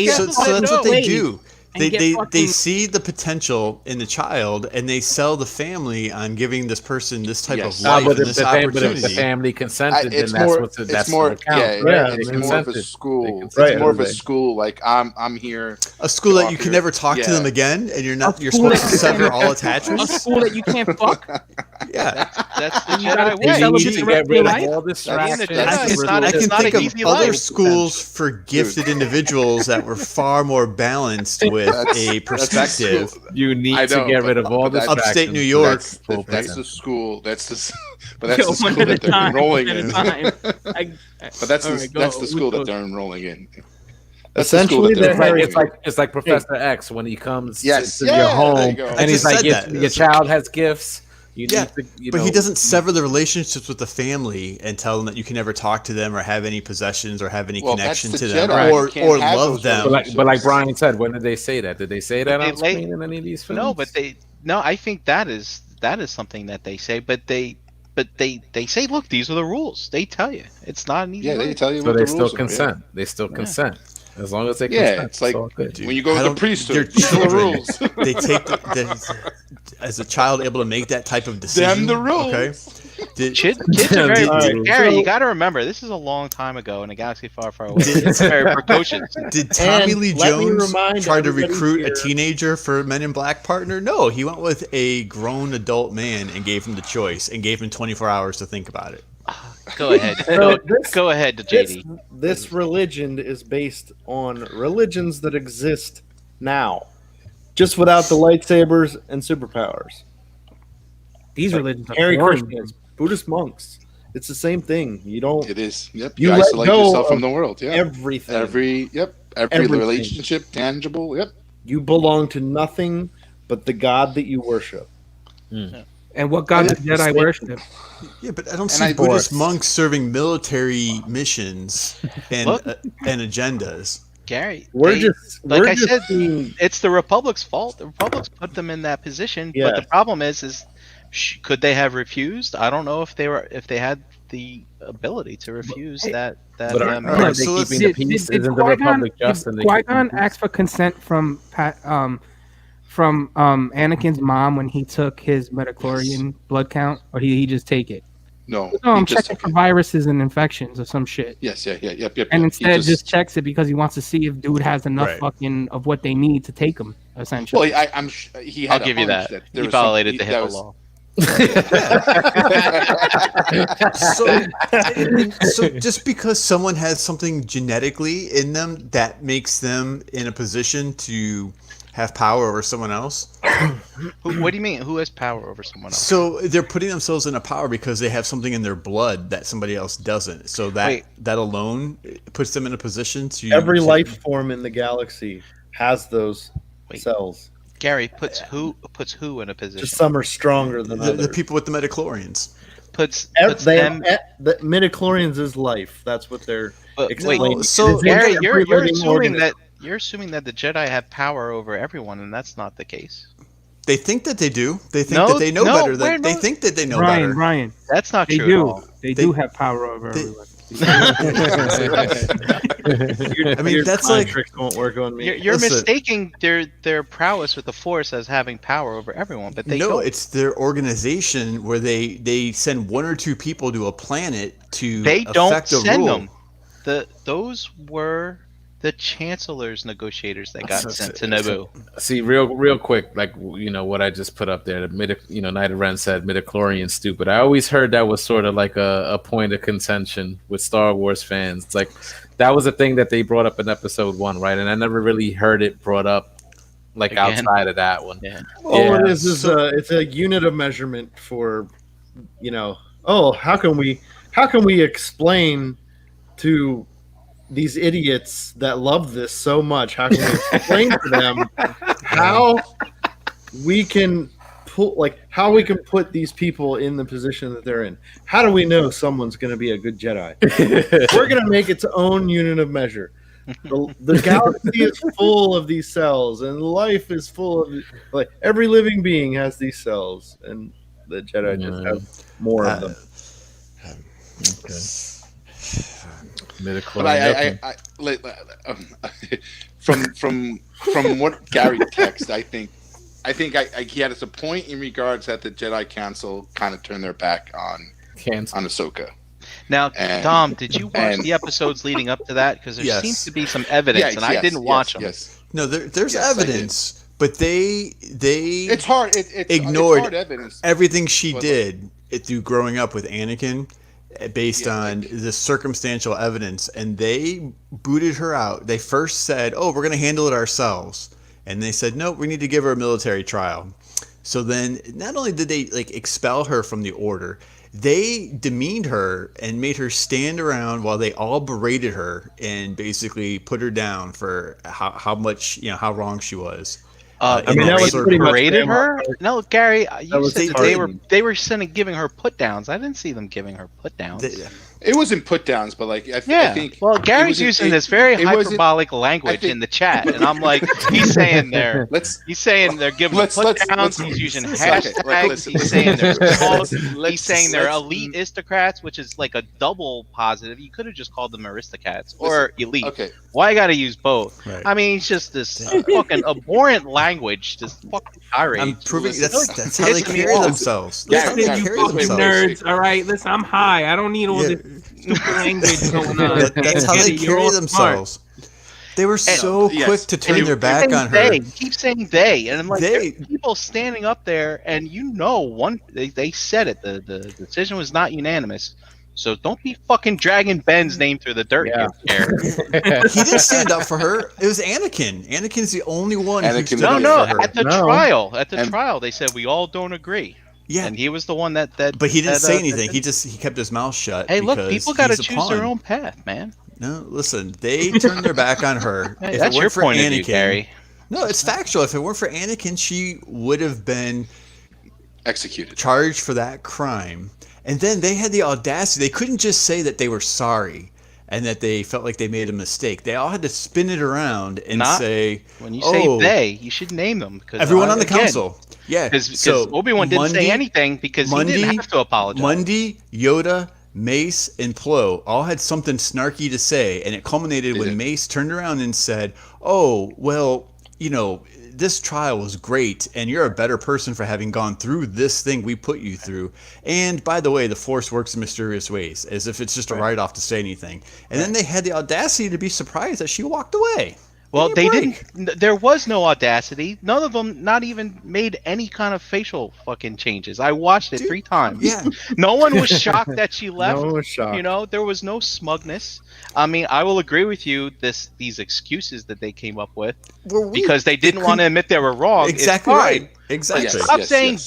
So that's what they do. They see the potential in the child, and they sell the family on giving this person this type of life and this opportunity.
But if the family consented, then that's
more
what counts.
It's more of a school. It's more of a school. Like I'm here.
A school that you can never talk to them again, and you're supposed to sever all attachments.
A school that you can't fuck.
Yeah,
that's the Jedi way.
You need to get rid of all distractions.
I can think of other schools for gifted individuals that were far more balanced with a perspective.
You need to get rid of all this.
Upstate New York.
That's the school. That's the school that they're enrolling in. But that's the school that they're enrolling in.
Essentially,
it's like Professor X when he comes to your home, and he's like, your child has gifts. You
Yeah,
need to, you
but
know,
he doesn't sever the relationships with the family and tell them that you can never talk to them or have any possessions or have any
Well,
connection
that's
to
the
them
Jedi.
or
You can't have
love
those
them.
But like Brian said, when did they say that? Did they say that on
They
screen in any of these films?
No, but I think that is something that they say, but they say, look, these are the rules. They tell you it's not an easy.
Yeah, they
road.
tell you
So
what
they
the
still
rules
consent.
are. Yeah.
They still consent. As long as they
Yeah,
consent,
it's like
all good.
when you go with the priesthood.
They're
These are the
children.
rules.
They take as a child able to make that type of decision.
Them the rules.
Okay.
Kids are very
Alright,
Gary.
so-
You got to remember, this is a long time ago in a galaxy far, far away. It's very precocious.
Did Tommy
And
Lee
let me
Jones
remind
try to
everybody
recruit
here-
a teenager for Men in Black partner? No, he went with a grown adult man and gave him the choice and gave him 24 hours to think about it.
Go ahead.
So
Go ahead to JD.
This religion is based on religions that exist now, just without the lightsabers and superpowers.
These religions are
Harry
boring.
Christians, Buddhist monks—it's the same thing. You don't
It is. Yep.
You
You,
let
isolate
go
yourself from
of
the world. Yeah.
everything.
Every
Everything.
relationship tangible. Yep.
You belong to nothing but the God that you worship.
And what God the Jedi worship?
Yeah, but I don't
And
see
I-
Buddhist monks serving military missions and
Look.
and agendas.
Gary,
We're
they-
just
like
we're
I
just
said,
seeing,
it's the Republic's fault. The Republic's put them in that position. But the
Yes.
problem is could they have refused? I don't know if they had the ability to refuse that.
But aren't
Alright,
they
so let's-
keeping the peace? Isn't the
Qui-Gon-
Republic just? And
did
they keep
Qui-Gon
the peace?
ask for consent from Anakin's mom when he took his midichlorian blood count, or he just take it?
No.
No, I'm
he just
checking
took
for
it.
viruses and infections or some shit.
Yes. Yeah. Yep.
And
He
instead just checks it because he wants to see if dude has enough
Right.
fucking of what they need to take him, essentially.
Well, he had.
I'll give you that.
there
He
was
violated the
that
HIPAA
was-
law.
So just because someone has something genetically in them that makes them in a position to have power over someone else.
What do you mean? Who has power over someone else?
So they're putting themselves in a power because they have something in their blood that somebody else doesn't. So
Wait.
that alone puts them in a position to
every
to-
life form in the galaxy has those
Wait.
cells.
Gary puts who in a position?
Just some are stronger than
the
others.
people with the midichlorians.
puts
They
them.
the midichlorians is life. That's what they're
But
explaining.
wait,
so-
It's in
Gary,
every
you're
living
assuming
organism.
that the Jedi have power over everyone, and that's not the case.
They think that they do. They think
No,
that they know
no,
better.
we're
They
not-
think that they know
Ryan,
better.
That's not
they
true at
do.
all.
They
They-
do have power over
they-
everyone.
I mean,
Your
that's
mind
like
tricks won't work on me.
You're
Listen.
mistaking their prowess with the Force as having power over everyone, but they
no,
don't.
it's their organization where they send one or two people to a planet to
They don't
affect a
send
rule.
them. Those were the Chancellor's negotiators that got sent to Naboo.
See, real quick, like what I just put up there. Knight of Ren said midichlorian stupid. I always heard that was sort of like a point of contention with Star Wars fans. It's like that was a thing that they brought up in Episode 1, right? And I never really heard it brought up like
Again?
outside of that one.
Yeah.
All
Yeah,
it is it's a unit of measurement for, how can we explain to these idiots that love this so much? How can we explain to them how we can put these people in the position that they're in? How do we know someone's going to be a good Jedi? We're going to make its own unit of measure. The galaxy is full of these cells, and life is full of every living being has these cells, and the Jedi just have more of them.
Midichlorian.
From what Gary texted, I think he had a point in regards that the Jedi Council kind of turned their back on Ahsoka.
Now,
And-
Tom, did you watch
and-
the episodes leading up to that? Because there
Yes.
seems to be some evidence, and I didn't watch them.
Yes,
No, there's
Yes, I did.
evidence, but they
it's hard. It's
Ignored
hard evidence.
everything she
But-
did through growing up with Anakin based
Yeah,
on the circumstantial evidence, and they booted her out. They first said, we're going to handle it ourselves, and they said, no, we need to give her a military trial. So then not only did they expel her from the order, they demeaned her and made her stand around while they all berated her and basically put her down for how much, how wrong she was. I mean,
that was pretty much
paraded her.
grandma.
No, Gary, you
was
said
targeting.
they were giving her put downs. I didn't see them giving her put downs.
It wasn't put downs, but like I think.
Well, Gary's using this very hyperbolic language
think-
in the chat, and I'm like, he's saying they're giving put downs. He's using hashtags. He's saying he's saying they're elite aristocrats, which is like a double positive. You could have just called them aristocrats or elite.
Okay.
Why got to use both?
Right.
I mean, it's just this fucking abhorrent language, just fucking tirade.
I'm proving
Listen,
that's how they carry themselves. That's how they
Gary,
carry
wait,
themselves.
Nerds, all right. Listen, I'm high. I don't need all this stupid language going on.
That's how they carry themselves. They were so quick to turn their back on her.
Keep saying they, and I'm like,
They.
there are people standing up there, and they said it. The decision was not unanimous. So don't be fucking dragging Ben's name through the dirt here.
He didn't stand up for her. It was Anakin. Anakin's the only one who stood up for her.
At the trial, they said we all don't agree.
Yeah,
and he was the one that.
But he didn't say anything. He kept his mouth shut.
Hey, look, people got to choose their own path, man.
No, listen, they turned their back on her.
Hey, that's your point of view, Gary.
No, it's factual. If it weren't for Anakin, she would have been
executed,
charged for that crime. And then they had the audacity. They couldn't just say that they were sorry and that they felt like they made a mistake. They all had to spin it around and say,
when you say they, you should name them. Because
everyone on the council. Yeah.
Because Obi-Wan didn't say anything because he didn't have to apologize.
Mundi, Yoda, Mace, and Plo all had something snarky to say, and it culminated when Mace turned around and said, "Oh, well, this trial was great, and you're a better person for having gone through this thing we put you through. And by the way, the Force works in mysterious ways," as if it's just a write-off to say anything. And then they had the audacity to be surprised that she walked away.
Well, they didn't. There was no audacity. None of them not even made any kind of facial fucking changes. I watched it 3 times.
Yeah.
No one was shocked that she left.
No one was shocked.
There was no smugness. I mean, I will agree with you. These excuses that they came up with because they didn't want to admit they were wrong.
Exactly right. Exactly.
Stop saying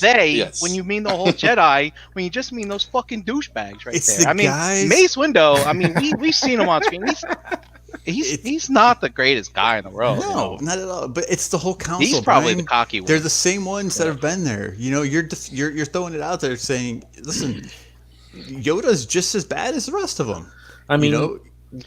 when you mean the whole Jedi. When you just mean those fucking douchebags right
It's
there.
the guys...
Mace Windu. I mean, we've seen him on screen. He's not the greatest guy in the world.
No, not at all. But it's the whole council.
He's probably
Brian.
the cocky one.
They're the same ones that have been there. You're throwing it out there saying, listen, Yoda's just as bad as the rest of them.
I mean,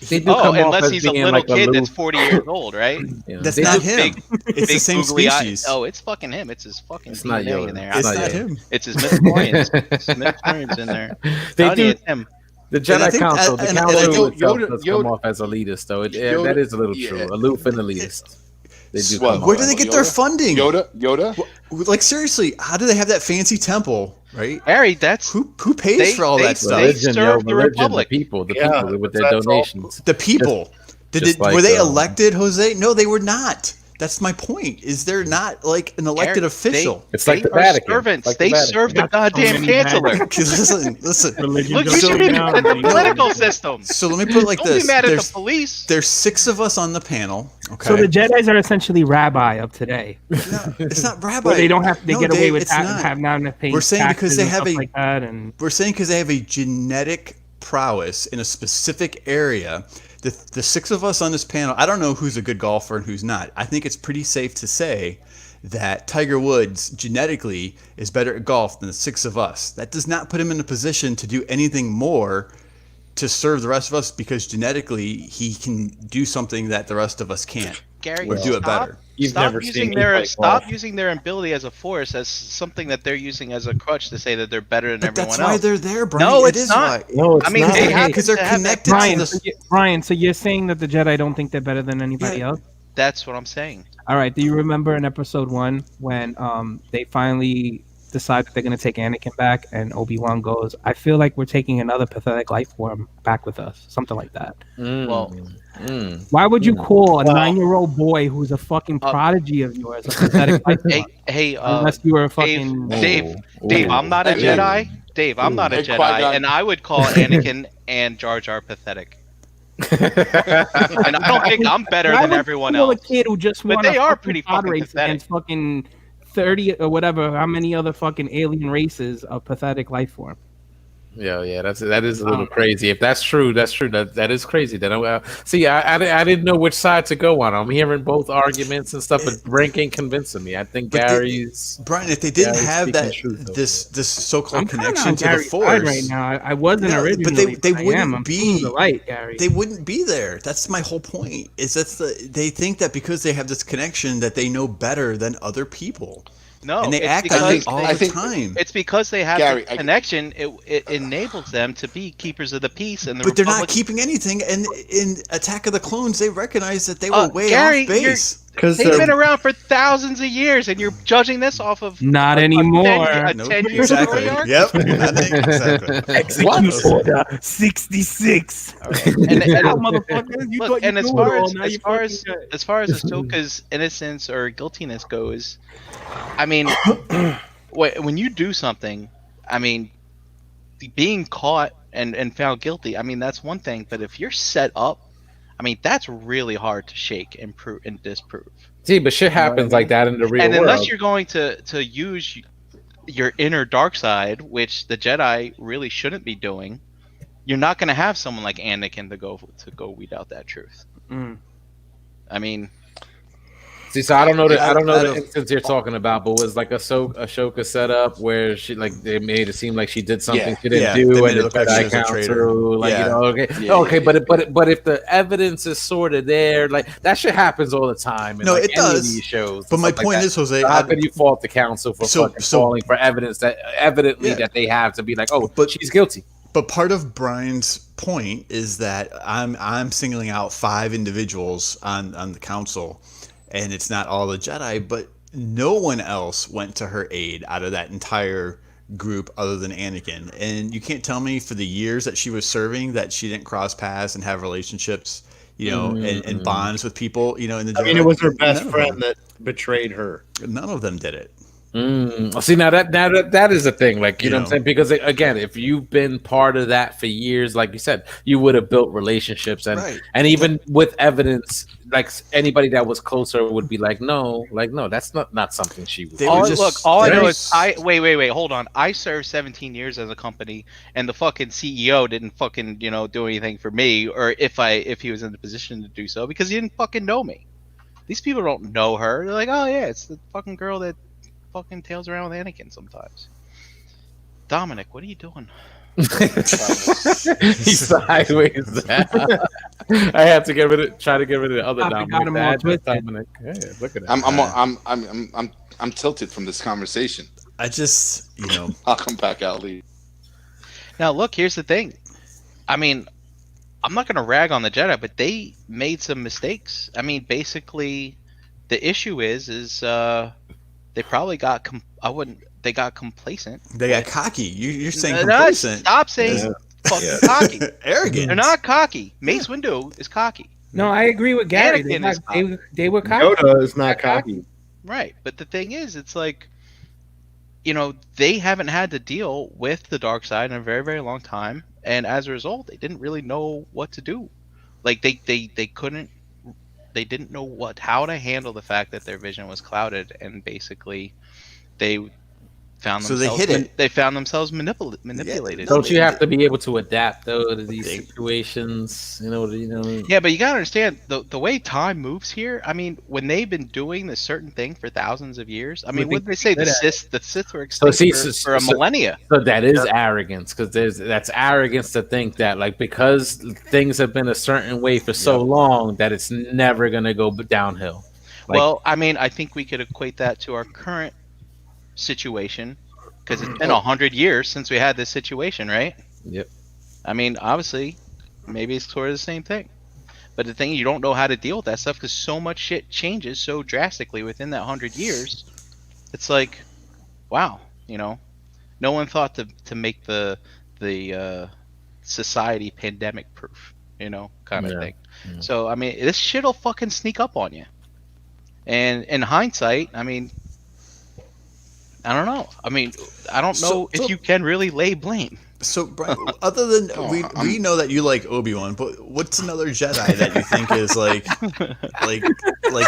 they do come off
unless
as
he's a
being
little
like
kid
aloof.
that's 40 years old, right?
Yeah.
That's not him. It's the same species.
It's fucking him. It's his fucking
It's not
DNA
Yoda.
in there.
It's not him.
It's his midichlorians. Midichlorians in there.
They do.
It's him.
The Jedi Council, the council itself does
Yoda-
come off as elitist, though.
Yoda-
That is a little true. Aloof and elitist. They do come
Where
off
do they
as-
get their funding?
Yoda?
Like, seriously, how do they have that fancy temple, right?
Harry, that's
Who pays for all that stuff?
Religion,
serve the
religion,
Republic.
the people with their
that's
donations.
The people. Were they elected, Jose? No, they were not. That's my point. Is they're not like an elected official?
It's like the
are
Vatican.
servants.
Like the
They
Vatican.
serve the goddamn chancellor.
Listen.
Religion
Look, you
don't
should be
count.
mad at the political system.
So let me put it like
Don't
this.
be mad at the police.
There's 6 of us on the panel. Okay.
So the Jedis are essentially rabbi of today.
No, it's not rabbi.
Where they don't have to get away
Dave,
with
it's
that
not.
and have not enough pay.
We're saying because they have
like that, and
We're saying because they have a genetic prowess in a specific area. The 6 of us on this panel, I don't know who's a good golfer and who's not. I think it's pretty safe to say that Tiger Woods genetically is better at golf than the 6 of us. That does not put him in a position to do anything more to serve the rest of us because genetically he can do something that the rest of us can't.
Gary,
or do it better.
You've never
using
seen
their
me play
using their ability as a force as something that they're using as a crutch to say that they're better than
But
everyone
that's
else.
why they're there, Brian.
No,
It
it's
is
not.
why.
No, it's
I mean,
not.
they have
because they're
to have that
connected to
Brian,
the.
Brian. So you're saying that the Jedi don't think they're better than anybody else?
That's what I'm saying.
All right. Do you remember in episode 1 when they finally decide that they're going to take Anakin back, and Obi-Wan goes, "I feel like we're taking another pathetic life form back with us," something like that.
Well,
Why would you call a 9-year-old boy who's a fucking prodigy of yours a pathetic life form?
hey,
Unless you were a fucking
Dave, I'm not a Jedi. Dave, I'm not a Jedi,
Qui-Gon.
and I would call Anakin and Jar Jar pathetic. And I don't think I'm better
Why
than
would
everyone
you call
else.
a kid who just
But
won
they
a
are
fucking
pretty
pod
fucking
race
pathetic.
against fucking 30 or whatever, how many other fucking alien races of pathetic life form?
Yeah. That is a little crazy. If that's true, that's true. That is crazy. Then I didn't know which side to go on. I'm hearing both arguments and stuff, but Brink ain't convincing me. I think Gary's
Brian. If they didn't have that this so-called connection to the Force
right now, I wasn't originally.
But they wouldn't be
the light, Gary.
They wouldn't be there. That's my whole point. They think that because they have this connection that they know better than other people.
No,
and they act on it all the time.
It's because they have the connection. It enables them to be keepers of the peace.
But they're not keeping anything. And in Attack of the Clones, they recognized that they were way off base.
Because they've been around for thousands of years, and you're judging this off of
not anymore.
A 10-year
exactly.
story
Yep. Exactly.
Execution Order 66.
And as far as Ahsoka's innocence or guiltiness goes, I mean, when you do something, I mean, being caught and found guilty, I mean, that's one thing. But if you're set up, I mean, that's really hard to shake and prove and disprove.
See, but shit happens like that in the real world.
And unless you're going to use your inner dark side, which the Jedi really shouldn't be doing, you're not going to have someone like Anakin to go weed out that truth. I mean,
see, so I don't know the instance you're talking about, but was like Ahsoka set up where she they made it seem like she did something she didn't do, and the Jedi Council, but if the evidence is sort of there, like that shit happens all the time. In,
it does.
Of these shows,
but my point is, Jose,
how could you fault the council for falling for evidence that evidently that they have to be like, but she's guilty.
But part of Brian's point is that I'm singling out 5 individuals on the council. And it's not all the Jedi, but no one else went to her aid out of that entire group other than Anakin. And you can't tell me for the years that she was serving that she didn't cross paths and have relationships, and bonds with people, in the Jedi.
I mean, it was her best friend that betrayed her.
None of them did it.
See, now that is a thing, like you know what I'm saying, because again, if you've been part of that for years, like you said, you would have built relationships, and even with evidence, like anybody that was closer would be like, no, that's not something she would.
All I know is wait, hold on. I served 17 years as a company, and the fucking CEO didn't fucking do anything for me, or if he was in the position to do so, because he didn't fucking know me. These people don't know her. They're like, oh yeah, it's the fucking girl that fucking tails around with Anakin sometimes. Dominic, what are you doing?
He's sideways. I had to try to get rid of the other Dominic. Dominic. Hey, look at
that. I'm tilted from this conversation.
I just,
I'll come back out, Lee.
Now look, here's the thing. I mean, I'm not gonna rag on the Jedi, but they made some mistakes. I mean, basically, the issue is they probably got they got complacent.
They got cocky. You're saying complacent.
Stop saying fucking cocky.
Arrogant.
They're not cocky. Mace Windu is cocky.
No, I agree with Gary. They were cocky.
Yoda is not cocky.
Right. But the thing is, it's like, they haven't had to deal with the dark side in a very, very long time. And as a result, they didn't really know what to do. Like they didn't know how to handle the fact that their vision was clouded, and basically they found themselves.
So they hit it.
They found themselves manipulated.
Don't you have to be able to adapt though to these situations?
Yeah, but you gotta understand the way time moves here. I mean, when they've been doing this certain thing for thousands of years. I mean, what did they say? The Sith were extinct for a millennia.
So that is arrogance, because that's arrogance to think that because things have been a certain way for so long that it's never gonna go downhill.
Well, I mean, I think we could equate that to our current situation, because it's been 100 years since we had this situation, right?
Yep.
I mean, obviously, maybe it's sort of the same thing, but the thing, you don't know how to deal with that stuff because so much shit changes so drastically within that 100 years. It's like, wow, no one thought to make the society pandemic proof, kind of thing. Yeah. So I mean, this shit'll fucking sneak up on you. And in hindsight, I mean, I don't know. I mean, I don't know if you can really lay blame.
So, Brian, other than we know that you like Obi-Wan, but what's another Jedi that you think is like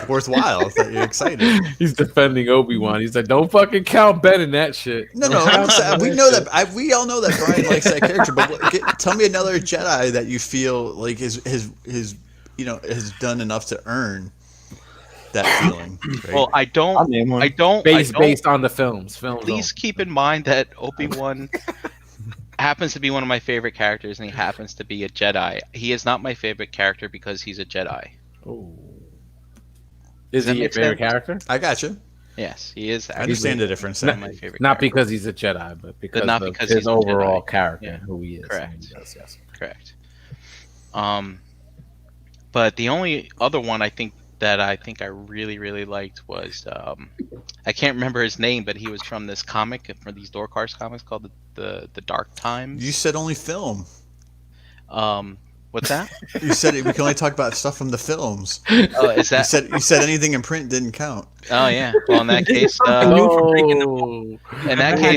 worthwhile that you're excited?
He's defending Obi-Wan. He's like, don't fucking count Ben in that shit.
No, I'm just saying, we know that we all know that Brian likes that character, but tell me another Jedi that you feel like has done enough to earn that feeling. Right?
Well, I don't.
Based on the films.
Please keep in mind that Obi-Wan happens to be one of my favorite characters, and he happens to be a Jedi. He is not my favorite character because he's a Jedi.
Oh. Is he your favorite character?
I got you.
Yes, he is.
I understand the difference.
Not my favorite.
Not because he's a Jedi, but because of his overall character, who he is.
Correct.
Yes.
Correct. But the only other one I think I really, really liked was I can't remember his name, but he was from this comic, from these Dork Horse comics called the Dark Times.
You said only film.
What's that?
You said we can only talk about stuff from the films.
Oh, is that?
You said anything in print didn't count.
Oh yeah. Well, in that case,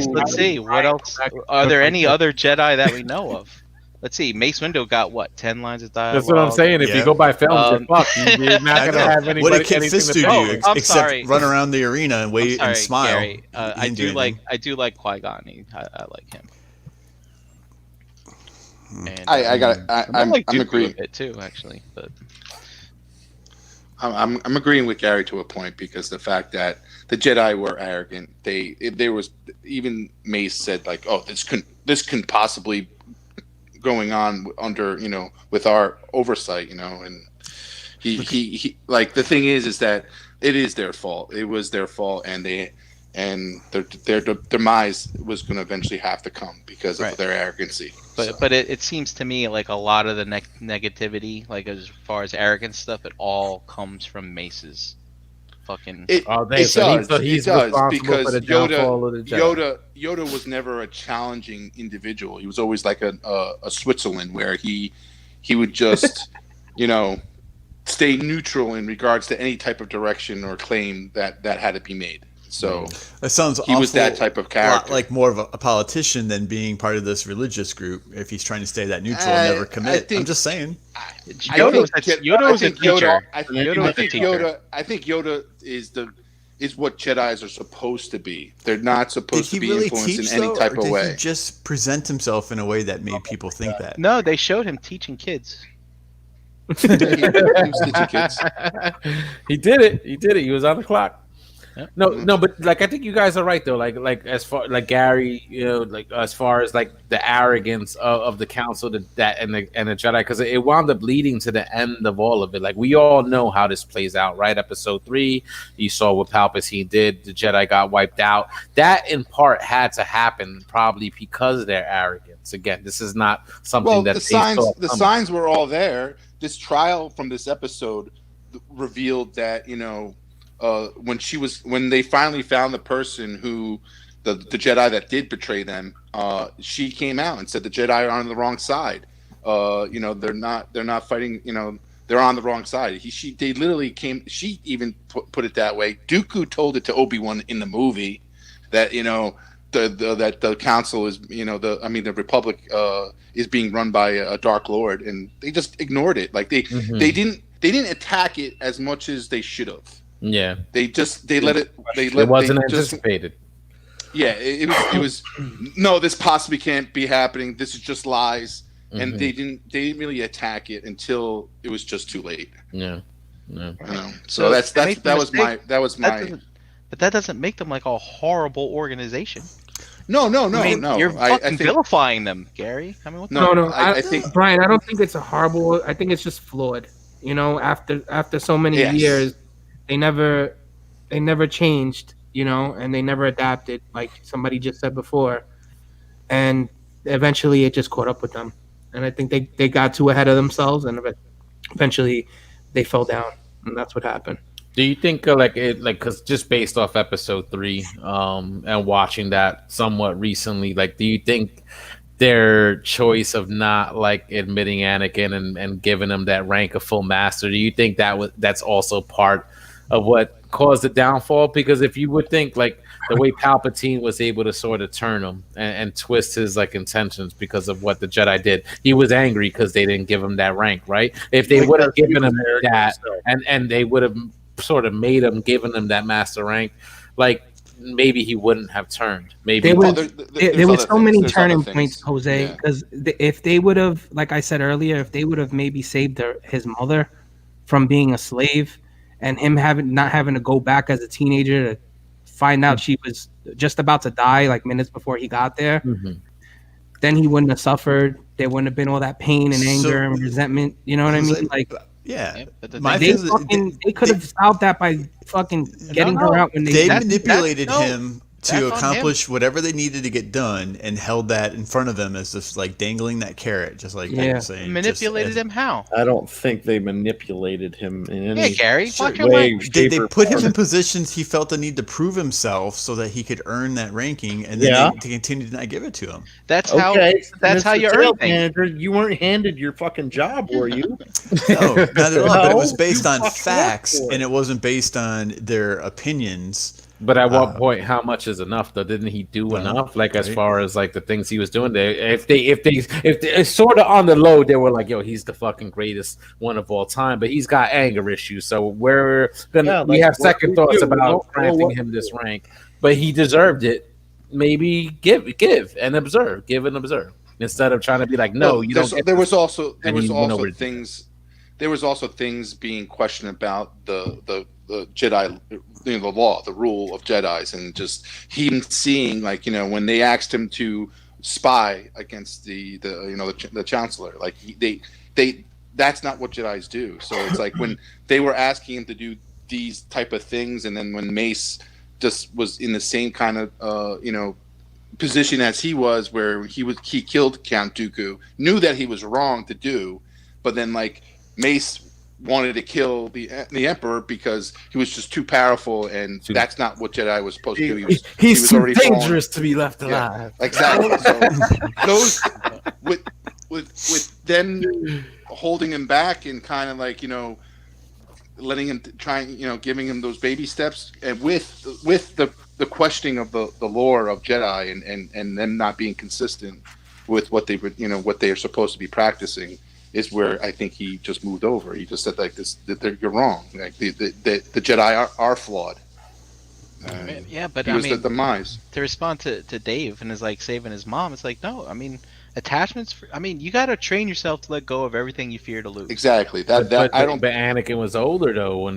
let's see. What else? Are there any other Jedi that we know of? Let's see. Mace Windu got what? 10 lines of dialogue.
That's what I'm saying. If you go by films, you're fucked. You're not gonna have anybody.
What did Kit Fisto do except run around the arena and wait and smile?
Gary. I do like Qui-Gon. I like him. And,
I'm agreeing
with it too, actually. But
I'm agreeing with Gary to a point, because the fact that the Jedi were arrogant, there was even Mace said like, oh, this couldn't possibly going on under, with our oversight, and he like, the thing is that it is their fault. It was their fault, and their demise was going to eventually have to come because of their arrogancy.
But it seems to me like a lot of the negativity, like as far as arrogant stuff, it all comes from Mace's fucking.
It does because Yoda was never a challenging individual. He was always like a Switzerland, where he would just stay neutral in regards to any type of direction or claim that had to be made. So
that sounds
he was that type of character,
like more of a politician than being part of this religious group. If he's trying to stay that neutral and never commit, I'm just saying.
Yoda was a teacher.
I think Yoda is what Jedis are supposed to be. They're not supposed to be influenced in any type of way.
Did he just present himself in a way that made people think that?
No, they showed him teaching kids.
He was teaching kids.
He did it. He was on the clock. Yep. No, but like, I think you guys are right though. Like as far like Gary, like as far as like the arrogance of the council and the Jedi, because it wound up leading to the end of all of it. Like, we all know how this plays out, right? Episode 3, you saw what Palpatine did. The Jedi got wiped out. That in part had to happen probably because of their arrogance. Again, this is not something that
the signs were all there. This trial from this episode revealed that when they finally found the person who the Jedi that did betray them, she came out and said the Jedi are on the wrong side. They're not fighting. They're on the wrong side. They literally came. She even put it that way. Dooku told it to Obi-Wan in the movie that that the council is the Republic is being run by a Dark Lord, and they just ignored it. Like they didn't attack it as much as they should have.
Yeah,
it
wasn't anticipated.
It was no, this possibly can't be happening. This is just lies, and they didn't really attack it until it was just too late.
Yeah.
So that was my.
But that doesn't make them like a horrible organization.
No.
You're fucking vilifying them, Gary. I mean,
I think Brian, I don't think it's a horrible. I think it's just flawed. After so many years. They never changed, and they never adapted, like somebody just said before. And eventually it just caught up with them. And I think they got too ahead of themselves, and eventually they fell down. And that's what happened.
Do you think because just based off episode 3 and watching that somewhat recently, like, do you think their choice of not admitting Anakin and giving him that rank of full master, do you think that's also part of what caused the downfall, because if you would think like the way Palpatine was able to sort of turn him and twist his like intentions because of what the Jedi did, he was angry because they didn't give him that rank, right? If they would have given him that, and they would have sort of made him, given him that master rank, like maybe he wouldn't have turned. Maybe
there were so many turning points, Jose, because if they would have, like I said earlier, if they would have maybe saved his mother from being a slave, and him not having to go back as a teenager to find out she was just about to die like minutes before he got there, then he wouldn't have suffered. There wouldn't have been all that pain and anger and resentment. You know what I mean? Like,
yeah,
they could have solved that by fucking getting her out when
they manipulated him to accomplish whatever they needed to get done, and held that in front of them as just like dangling that carrot, just like you were saying.
Manipulated him how?
I don't think they manipulated him in any
Gary,
way.
They put him in positions he felt the need to prove himself so that he could earn that ranking, and then they continue to not give it to him.
That's how you earn things.
Manager, you weren't handed your fucking job, were you?
No, not at all. But it was based on facts, and it wasn't based on their opinions.
But at what point, how much is enough? Though, didn't he do enough? Like as far as like the things he was doing there, if they sort of on the low, they were like, "Yo, he's the fucking greatest one of all time." But he's got anger issues, so we have second thoughts about granting him this rank. But he deserved it. Maybe give and observe, instead of trying to be like, "No, you don't."
There was also things being questioned about the Jedi, the law, the rule of Jedis, and just him seeing, like, when they asked him to spy against the chancellor, like they that's not what Jedis do. So it's like when they were asking him to do these type of things, and then when Mace just was in the same kind of position as he was, where he killed Count Dooku, knew that he was wrong to do, but then like Mace wanted to kill the Emperor because he was just too powerful, and that's not what Jedi was supposed to do.
He was too dangerous to be left alive.
Yeah, exactly. So those with them holding him back and kind of like letting him giving him those baby steps, and with the questioning of the lore of Jedi and them not being consistent with what they what they are supposed to be practicing, is where I think he just moved over. He just said like this, that you're wrong. Like the Jedi are flawed.
But
he was the demise.
To respond to Dave and is like saving his mom, it's like, no, I mean, attachments. You got to train yourself to let go of everything you fear to lose.
Exactly. But
Anakin was older though,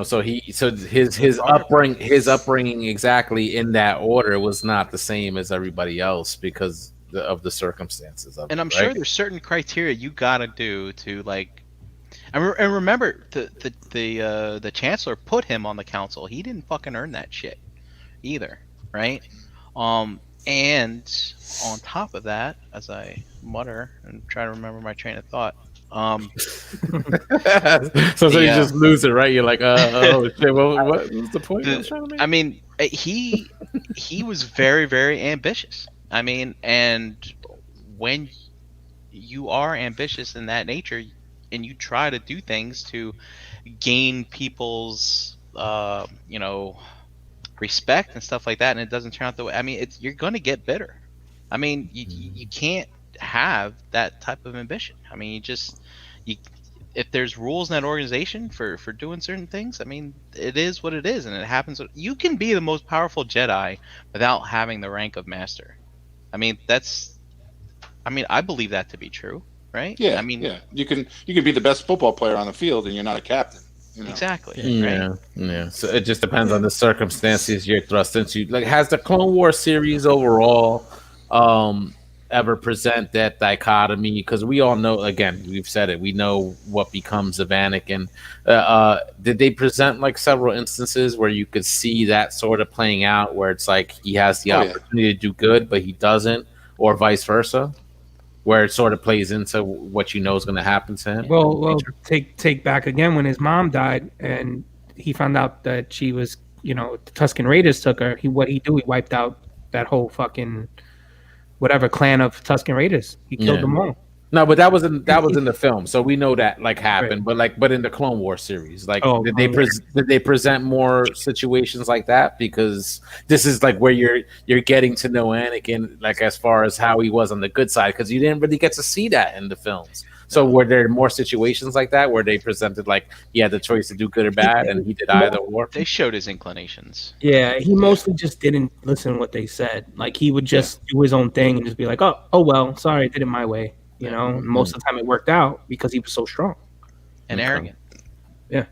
so his upbringing exactly in that order was not the same as everybody else because of the circumstances of
and
it,
I'm sure there's certain criteria you gotta do to like, and remember the chancellor put him on the council. He didn't fucking earn that shit either, right? And on top of that, as I mutter and try to remember my train of thought,
so you just lose it, right? You're like, oh shit, what was the point I was trying to make?
I mean, he was very, very ambitious. I mean, and when you are ambitious in that nature and you try to do things to gain people's, respect and stuff like that, and it doesn't turn out the way, you're going to get bitter. I mean, you can't have that type of ambition. I mean, if there's rules in that organization for doing certain things, I mean, it is what it is, and it happens. You can be the most powerful Jedi without having the rank of Master. I mean, I believe that to be true, right?
Yeah. You can be the best football player on the field and you're not a captain.
Exactly.
Yeah.
Right?
Yeah. So it just depends on the circumstances you're thrust into. Like, has the Clone Wars series overall ever present that dichotomy? Because we all know, again, we've said it, we know what becomes of Anakin. Did they present like several instances where you could see that sort of playing out, where it's like he has the opportunity to do good but he doesn't, or vice versa, where it sort of plays into what you know is going to happen to him?
Well, take back again when his mom died and he found out that she was, the Tusken Raiders took her. He wiped out that whole fucking whatever clan of Tusken Raiders. He killed them all.
No, but that was in the film, so we know that like happened. But in the Clone War series, like did they present more situations like that? Because this is like where you're getting to know Anakin, like as far as how he was on the good side, because you didn't really get to see that in the films. So were there more situations like that where they presented like he had the choice to do good or bad, and he did either or?
They showed his inclinations.
Yeah, he mostly just didn't listen to what they said. Like he would just do his own thing and just be like, "Oh well, sorry, I did it my way." You know, and most of the time it worked out because he was so strong
and arrogant.
Yeah.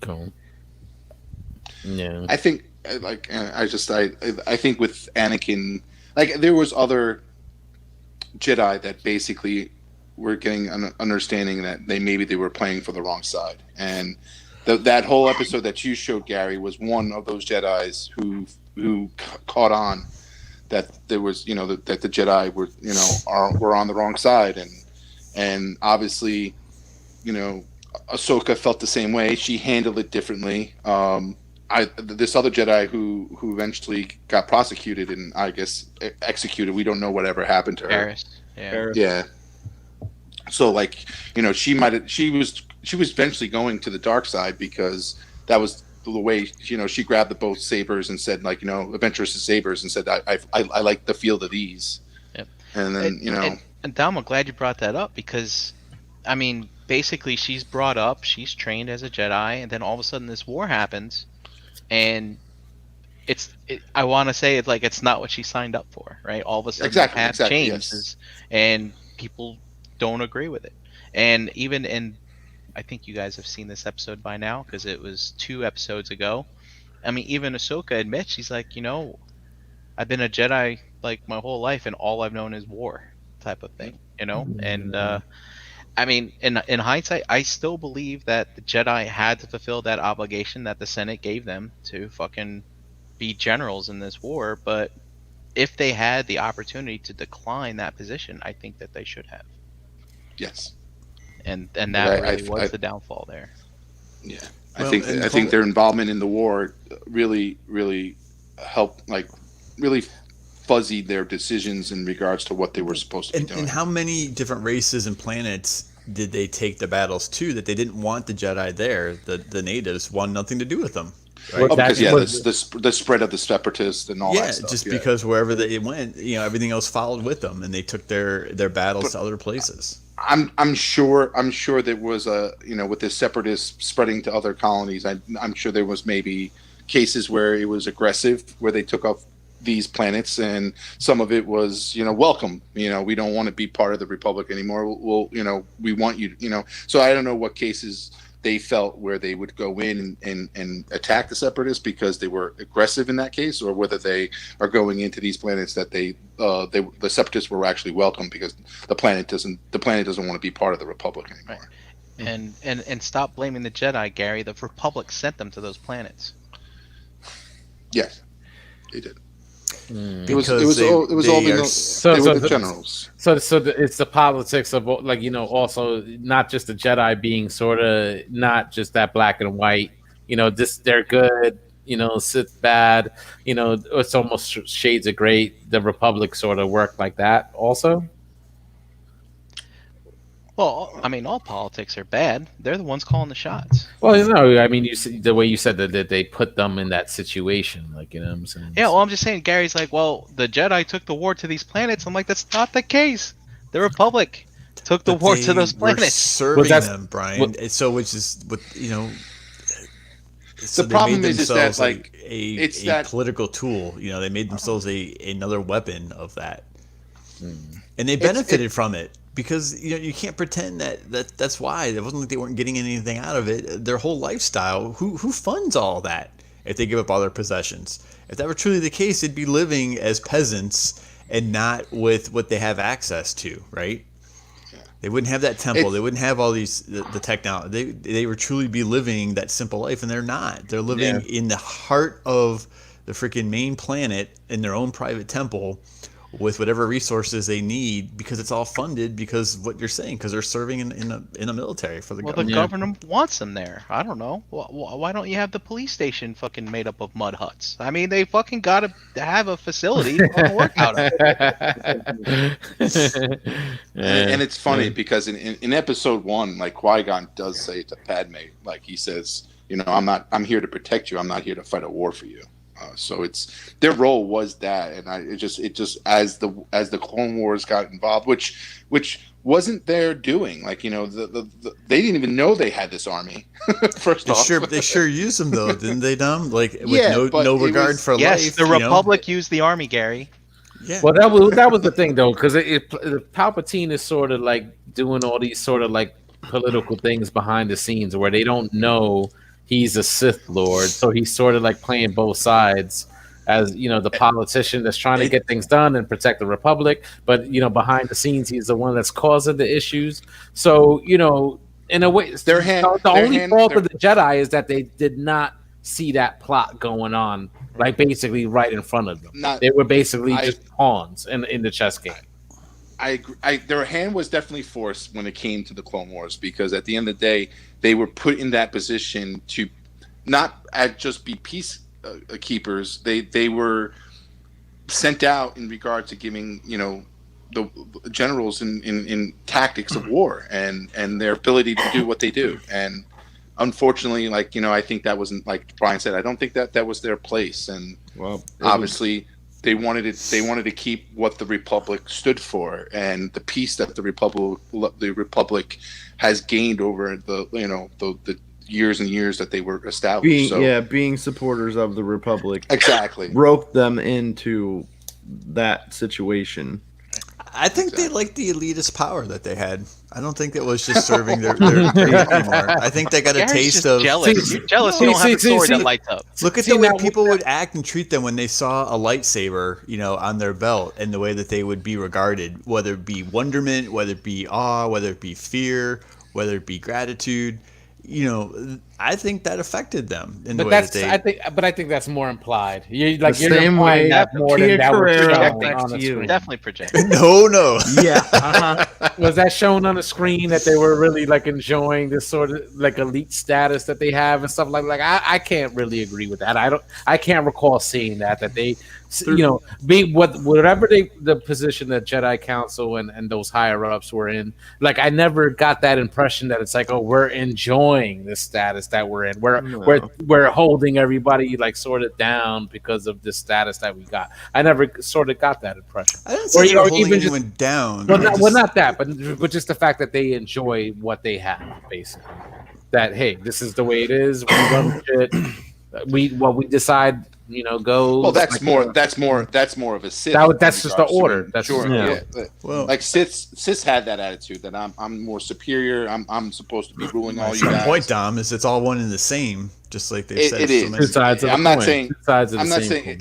Cool. Yeah.
I think I think with Anakin, like there was other Jedi that basically were getting an understanding that they were playing for the wrong side, and that whole episode that you showed, Gary, was one of those Jedis who caught on that there was, that the Jedi were, were on the wrong side, and obviously, Ahsoka felt the same way. She handled it differently. This other Jedi who eventually got prosecuted and I guess executed. We don't know whatever happened to her.
Paris.
Yeah. So she was eventually going to the dark side because that was the way, she grabbed both sabers and said adventurous sabers and said I like the feel of these.
Yep.
And then
and Dom, I'm glad you brought that up because I mean basically she's brought up, she's trained as a Jedi, and then all of a sudden this war happens, and I want to say it's like it's not what she signed up for, right? All of a sudden the path changes, and people don't agree with it. And even in, I think you guys have seen this episode by now because it was 2 episodes ago. I mean, even Ahsoka admits, she's like, I've been a Jedi like my whole life, and all I've known is war, type of thing, And I mean, in hindsight, I still believe that the Jedi had to fulfill that obligation that the Senate gave them to fucking be generals in this war. But if they had the opportunity to decline that position, I think that they should have.
Yes.
And that really was the downfall there.
Yeah, I think their involvement in the war really helped, really fuzzied their decisions in regards to what they were supposed to be doing.
And how many different races and planets did they take the battles to that they didn't want the Jedi there? The natives wanted nothing to do with them. Right?
Because the spread of the separatists and all that stuff.
Just because wherever they went, everything else followed with them, and they took their battles to other places.
I'm sure there was with the separatists spreading to other colonies. I'm sure there was maybe cases where it was aggressive, where they took off these planets, and some of it was welcome. We don't want to be part of the Republic anymore. We want you. So I don't know what cases they felt where they would go in and attack the separatists because they were aggressive in that case, or whether they are going into these planets that the separatists were actually welcome because the planet doesn't want to be part of the Republic anymore.
Right. And stop blaming the Jedi, Gary. The Republic sent them to those planets. Yes,
they did.
It
was all the generals. So
it's the politics of also not just the Jedi being sort of not just that black and white. They're good. Sith bad. It's almost shades of gray. The Republic sort of worked like that also.
Well, I mean, all politics are bad. They're the ones calling the shots.
Well, I mean, the way you said that they put them in that situation, what I'm saying.
Yeah, well, I'm just saying, Gary's like, well, the Jedi took the war to these planets. I'm like, that's not the case. The Republic took the war to those planets.
Serving them, Brian. Which is what So
the problem is that
it's a political tool. They made themselves another weapon of that, and they benefited from it. Because you can't pretend that's why. It wasn't like they weren't getting anything out of it. Their whole lifestyle, who funds all that if they give up all their possessions? If that were truly the case, they'd be living as peasants and not with what they have access to, right? Yeah. They wouldn't have that temple. They wouldn't have all these the technology. They would truly be living that simple life, and they're not. They're living in the heart of the freaking main planet in their own private temple, with whatever resources they need, because it's all funded because what you're saying, because they're serving in a military for the government.
The government wants them there. I don't know. Why don't you have the police station fucking made up of mud huts? I mean, they fucking gotta have a facility to work out of.
And it's funny because in episode 1, like Qui-Gon does say to Padme, like he says, I'm here to protect you. I'm not here to fight a war for you. So it's their role was that, and it just as the Clone Wars got involved, which wasn't their doing. Like they didn't even know they had this army. First off,
they sure used them though, didn't they? Dumb, like with no regard for life.
Yes, the Republic used the army, Gary.
Yeah.
Well, that was the thing though, because Palpatine is sort of like doing all these sort of like political things behind the scenes where they don't know he's a Sith Lord, so he's sort of like playing both sides as the politician that's trying to get things done and protect the Republic, but behind the scenes he's the one that's causing the issues. So in a way, the only fault of the Jedi is that they did not see that plot going on, like basically right in front of them. They were basically just pawns in the chess game.
I agree. Their hand was definitely forced when it came to the Clone Wars, because at the end of the day, they were put in that position to not just be peacekeepers. They were sent out in regard to giving the generals in tactics of war and their ability to do what they do. And unfortunately, I think that wasn't, like Brian said, I don't think that was their place. And obviously. They wanted to keep what the Republic stood for and the peace that the Republic has gained over the years and years that they were established.
Being supporters of the Republic
exactly
roped them into that situation.
I think they liked the elitist power that they had. I don't think it was just serving their anymore. I think they got a taste of
jealous. You're jealous. You don't have a sword that lights up.
Look at the way people would act and treat them when they saw a lightsaber, on their belt, and the way that they would be regarded, whether it be wonderment, whether it be awe, whether it be fear, whether it be gratitude. I think that affected them in the way that they.
I think that's more implied. You're
same way
that more than that was shown on the
you.
screen.
Definitely project.
No.
Yeah.
Was that shown on the screen that they were really like enjoying this sort of like elite status that they have and stuff like I can't really agree with that. I can't recall seeing that they. Being whatever the position that Jedi Council and those higher ups were in, like I never got that impression that it's like, oh, we're enjoying this status that we're in. We're holding everybody like sort of down because of this status that we got. I never sort of got that impression.
I didn't say they were holding anyone down.
Well, not that, but just the fact that they enjoy what they have, basically. That hey, this is the way it is. We run shit. We decide. Go.
Well, that's more of a Sith.
That's just the order. That's
sure.
Yeah.
Well, like Sith had that attitude that I'm more superior. I'm supposed to be ruling all you guys.
The point, Dom, is it's all one and the same, just like they said.
It is.
Two sides of the
I'm
coin.
not saying.
I'm
not saying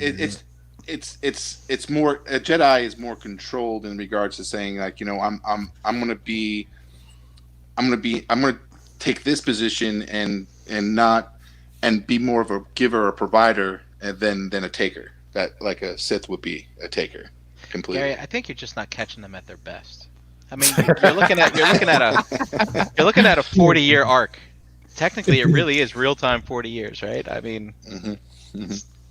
it's more. A Jedi is more controlled in regards to saying like I'm gonna take this position and be more of a giver or provider than a taker. That like a Sith would be a taker completely.
Gary, I think you're just not catching them at their best. I mean, you're looking at a 40-year arc. Technically, it really is real time 40 years, right? I mean,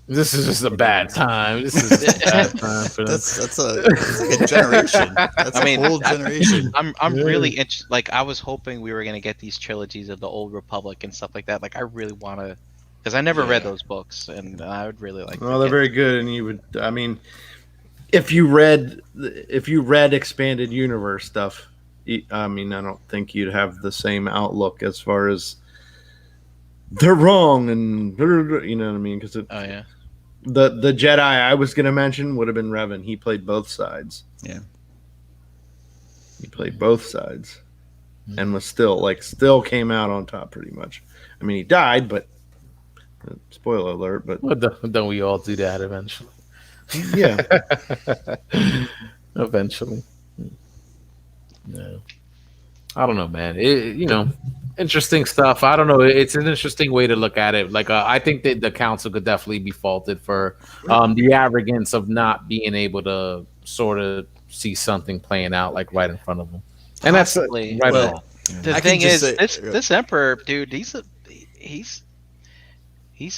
this is just a bad time. This is a bad time for them.
That's like a generation. That's a whole generation.
I'm really interested. Like, I was hoping we were gonna get these trilogies of the Old Republic and stuff like that. Like, I really want to, because I never read those books, and I would really like.
Well, they're very good, and you would. I mean, if you read expanded universe stuff, I mean, I don't think you'd have the same outlook as far as they're wrong and you know what I mean? Because the Jedi I was going to mention would have been Revan. He played both sides.
Yeah,
he played both sides, and was still came out on top pretty much. I mean, he died, but spoiler alert. But
well, don't we all do that eventually?
Yeah,
eventually. No, I don't know, man. Interesting stuff. I don't know. It's an interesting way to look at it. Like, I think that the council could definitely be faulted for the arrogance of not being able to sort of see something playing out like right in front of them, and
Possibly.
that's right
Well,
or wrong.
The thing is, this emperor dude, he's a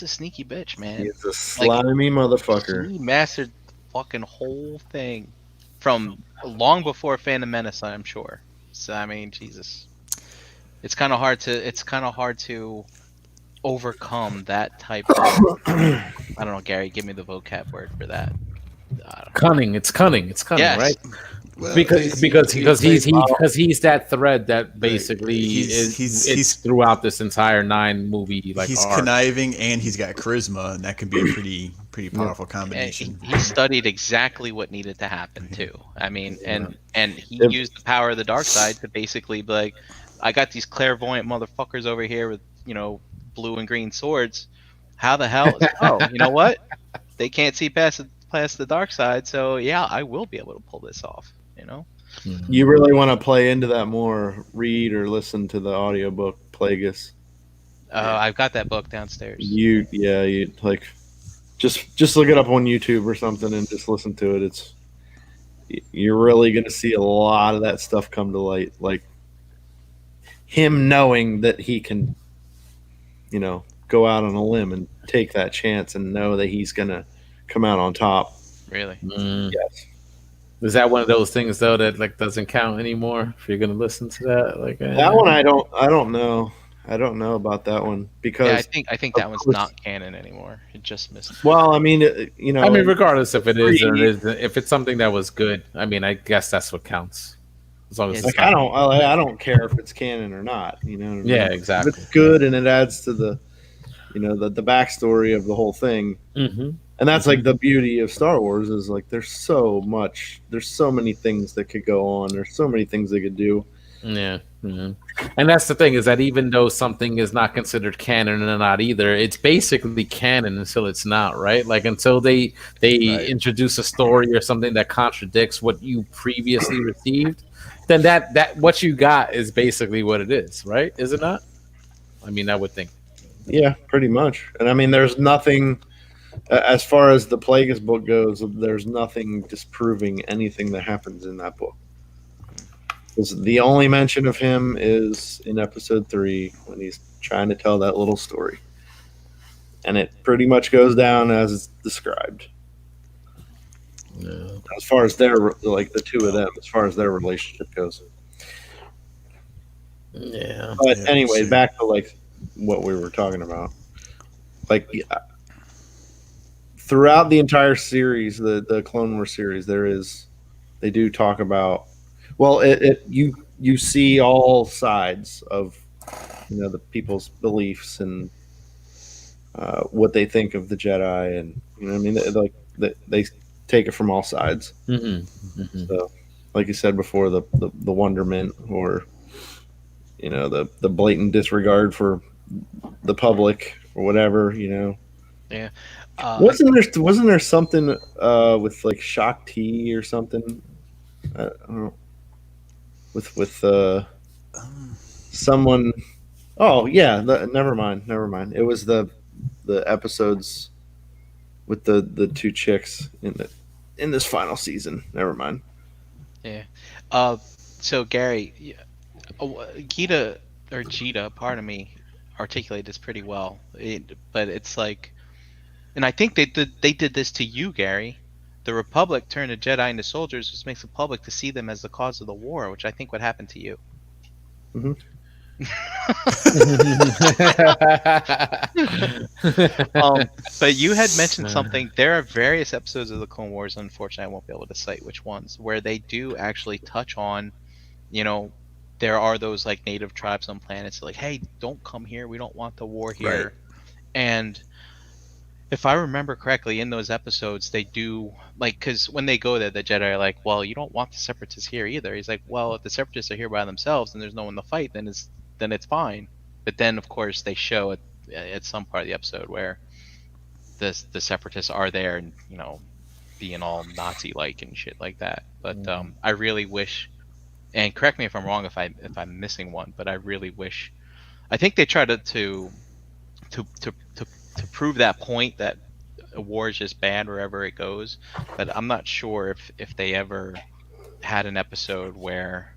sneaky bitch, man.
He's a slimy motherfucker.
He mastered the fucking whole thing from long before Phantom Menace, I'm sure. So I mean, Jesus, it's kind of hard to overcome that type of. I don't know, Gary. Give me the vocab word for that.
Cunning. It's cunning. It's cunning,
Yes.
right?
Well,
because he's that thread that basically he's throughout this entire 9 movie
he's
arc.
conniving and he's got charisma, and that can be a pretty powerful combination.
He studied exactly what needed to happen too. I mean, and he used the power of the dark side to basically be like, I got these clairvoyant motherfuckers over here with blue and green swords. How the hell? Oh, you know what? They can't see past the dark side, so yeah, I will be able to pull this off.
You really want to play into that more, read or listen to the audiobook Plagueis.
I've got that book downstairs.
You like just look it up on YouTube or something and just listen to it. You're really going to see a lot of that stuff come to light, like him knowing that he can go out on a limb and take that chance and know that he's going to come out on top.
Really?
Yes.
Is that one of those things though that like doesn't count anymore if you're going to listen to that? Like
that one, I don't know. I don't know about that one because
I think that one's not canon anymore. It just missed.
Well, I mean,
regardless if it is or it isn't, if it's something that was good, I mean, I guess that's what counts. As long as
like, I don't care if it's canon or not. You know what I mean?
Yeah, exactly.
If it's good and it adds to the, the backstory of the whole thing.
Mm-hmm.
And that's like the beauty of Star Wars is like there's so many things that could go on. There's so many things they could do.
Yeah. Mm-hmm. And that's the thing is that even though something is not considered canon or not either, it's basically canon until it's not, right? Like until they introduce a story or something that contradicts what you previously received, then that what you got is basically what it is, right? Is it not? I mean, I would think.
Yeah, pretty much. And I mean, there's nothing. As far as the Plagueis book goes, there's nothing disproving anything that happens in that book. The only mention of him is in episode 3 when he's trying to tell that little story. And it pretty much goes down as it's described. Yeah. As far as their, like the two of them, as far as their relationship goes.
Yeah.
But anyway, back to like what we were talking about. Like, throughout the entire series, the Clone Wars series, they do talk about. Well, you see all sides of the people's beliefs and what they think of the Jedi, and I mean, they take it from all sides.
Mm-hmm. Mm-hmm.
So, like you said before, the wonderment or the blatant disregard for the public or whatever,
Yeah.
Wasn't there something with like Shock T or something? I don't know. With someone. Oh yeah, never mind. It was the episodes with the two chicks in this final season. Never mind.
Yeah. So Gary, Gita, pardon me, articulated this pretty well. But it's like. And I think they did this to you, Gary. The Republic turned the Jedi into soldiers, which makes the public to see them as the cause of the war, which I think would happen to you.
Mm-hmm.
But you had mentioned something. There are various episodes of the Clone Wars, unfortunately I won't be able to cite which ones, where they do actually touch on, there are those like native tribes on planets like, hey, don't come here, we don't want the war here. Right. And if I remember correctly, in those episodes, they do, like, because when they go there, the Jedi are like, well, you don't want the Separatists here either. He's like, well, if the Separatists are here by themselves and there's no one to fight, then it's fine. But then, of course, they show at some part of the episode where the Separatists are there and, being all Nazi-like and shit like that. But I really wish, and correct me if I'm wrong if I'm missing one, but I really wish, I think they try to prove that point that war is just bad wherever it goes. But I'm not sure if they ever had an episode where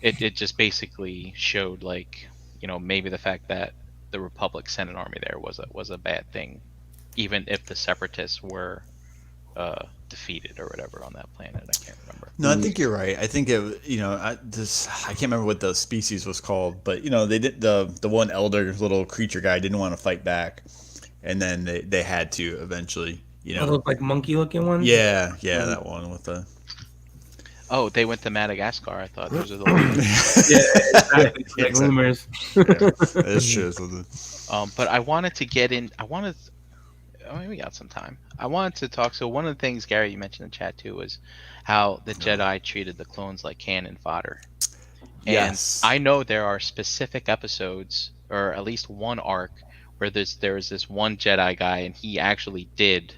it just basically showed, like, maybe the fact that the Republic sent an army there was a bad thing, even if the Separatists were defeated or whatever on that planet. I can't remember.
No, I think you're right. I think I can't remember what the species was called, but they did the one elder little creature guy didn't want to fight back, and then they had to eventually.
Look like monkey looking ones.
Yeah, that one with the.
Oh, they went to Madagascar. I thought those are the
exactly. Like lemurs.
That's true.
But I wanted to get in. We got some time. I wanted to talk. So one of the things, Gary, you mentioned in the chat too, was how the Jedi treated the clones like cannon fodder. And
yes.
I know there are specific episodes, or at least one arc, where there was this one Jedi guy, and he actually did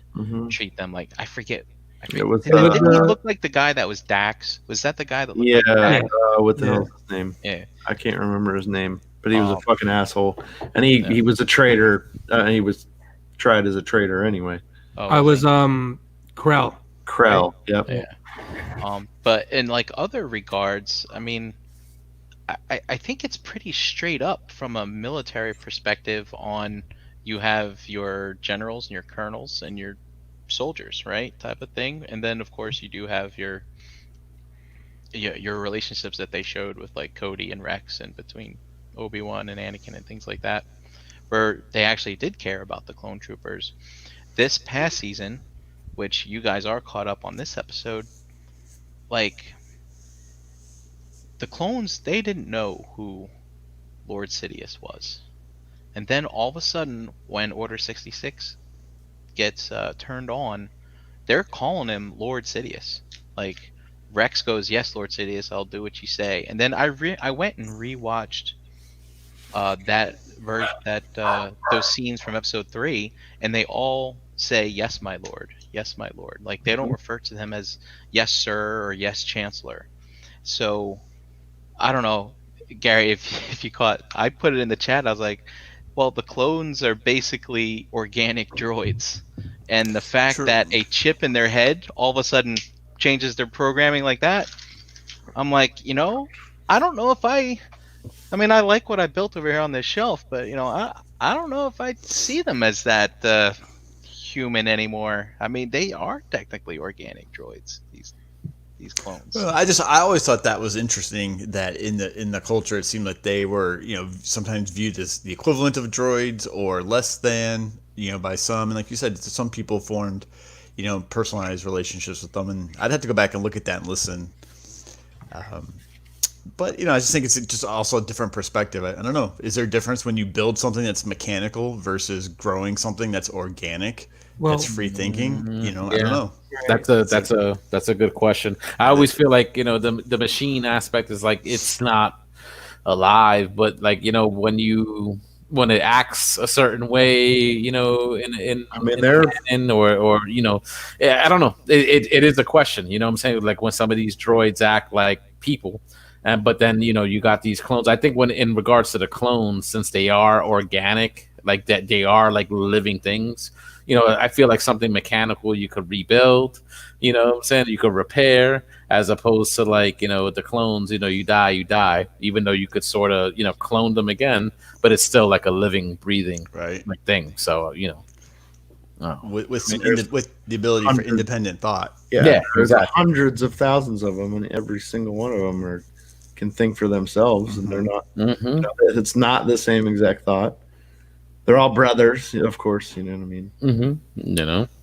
treat them like, I forget. Didn't he look like the guy that was Dax? Was that the guy that looked like Dax?
What the hell's his name?
Yeah.
I can't remember his name, but he was a fucking asshole. And he was a traitor. He was tried as a traitor anyway.
I was Krell.
Krell,
right? Yep. Yeah. But in like other regards, I mean, I think it's pretty straight up from a military perspective on you have your generals and your colonels and your soldiers, right, type of thing, and then of course you do have your relationships that they showed with like Cody and Rex and between Obi-Wan and Anakin and things like that, where they actually did care about the clone troopers. This past season, which you guys are caught up on this episode, like the clones, they didn't know who Lord Sidious was, and then all of a sudden when Order 66 gets turned on, they're calling him Lord Sidious. Like Rex goes, "Yes, Lord Sidious, I'll do what you say." And then I went and rewatched those scenes from episode 3, and they all say, "Yes, my lord. Yes, my lord." Like they don't refer to them as "Yes, sir" or "Yes, Chancellor." So I don't know, Gary, if you caught, I put it in the chat. I was like, well, the clones are basically organic droids, and the fact that a chip in their head all of a sudden changes their programming like that, I'm like, I don't know if I mean, I like what I built over here on this shelf, but I don't know if I see them as that human anymore. I mean, they are technically organic droids, these clones.
Well, I always thought that was interesting, that in the culture it seemed like they were sometimes viewed as the equivalent of droids or less than by some, and like you said, some people formed personalized relationships with them, and I'd have to go back and look at that and listen. But I just think it's just also a different perspective. I don't know. Is there a difference when you build something that's mechanical versus growing something that's organic? That's free thinking. I don't know.
That's a good question. I always feel like the machine aspect is like it's not alive, but like when it acts a certain way, I don't know. It is a question. You know what I'm saying? Like when some of these droids act like people. But then you got these clones. I think when in regards to the clones, since they are organic, like that, they are like living things. I feel like something mechanical you could rebuild. You know what I'm saying? You could repair, as opposed to like the clones. You die. Even though you could sort of clone them again, but it's still like a living, breathing like thing. So
with the ability for independent thought.
Yeah, there's hundreds of thousands of them, and every single one of them can think for themselves, and they're not. It's not the same exact thought. They're all brothers, of course. You know what I mean?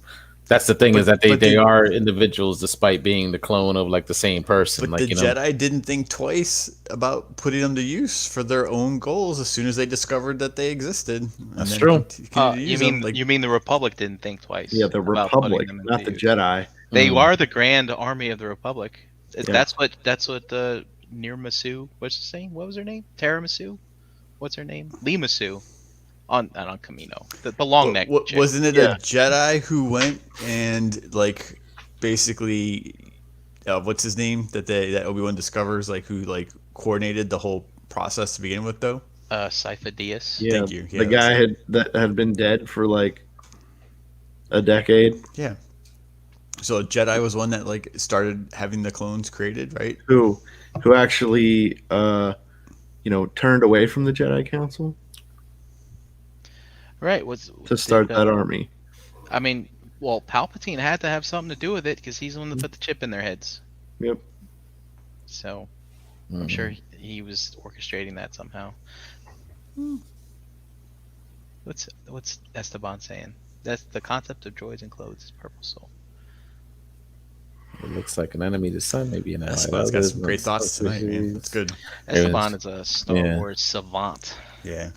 That's the thing, is that they are individuals despite being the clone of like the same person.
But
like
the Jedi didn't think twice about putting them to use for their own goals as soon as they discovered that they existed.
That's true.
You mean the Republic didn't think twice?
Yeah, the Republic, not the Jedi.
They are the Grand Army of the Republic. That's what the Nirmasu. What's his name? What was her name? Tiramisu. What's her name? Limasu. On Camino, the long neck.
Wasn't it a Jedi who went and like basically, what's his name that Obi-Wan discovers, like who like coordinated the whole process to begin with, though?
Sifo Dyas.
Yeah,
Thank you. Yeah,
the guy that had been dead for like a decade.
Yeah. So Jedi was one that like started having the clones created, right?
Who actually turned away from the Jedi Council
Right.
to start that army.
I mean, well, Palpatine had to have something to do with it because he's the one that put the chip in their heads.
Yep.
So I'm sure he was orchestrating that somehow. What's Esteban saying? That's the concept of droids and clothes is purple soul.
It looks like an enemy to sun, maybe an ally.
Esteban's got some great thoughts tonight, man. That's good.
Esteban is a Star Wars savant.
Yeah.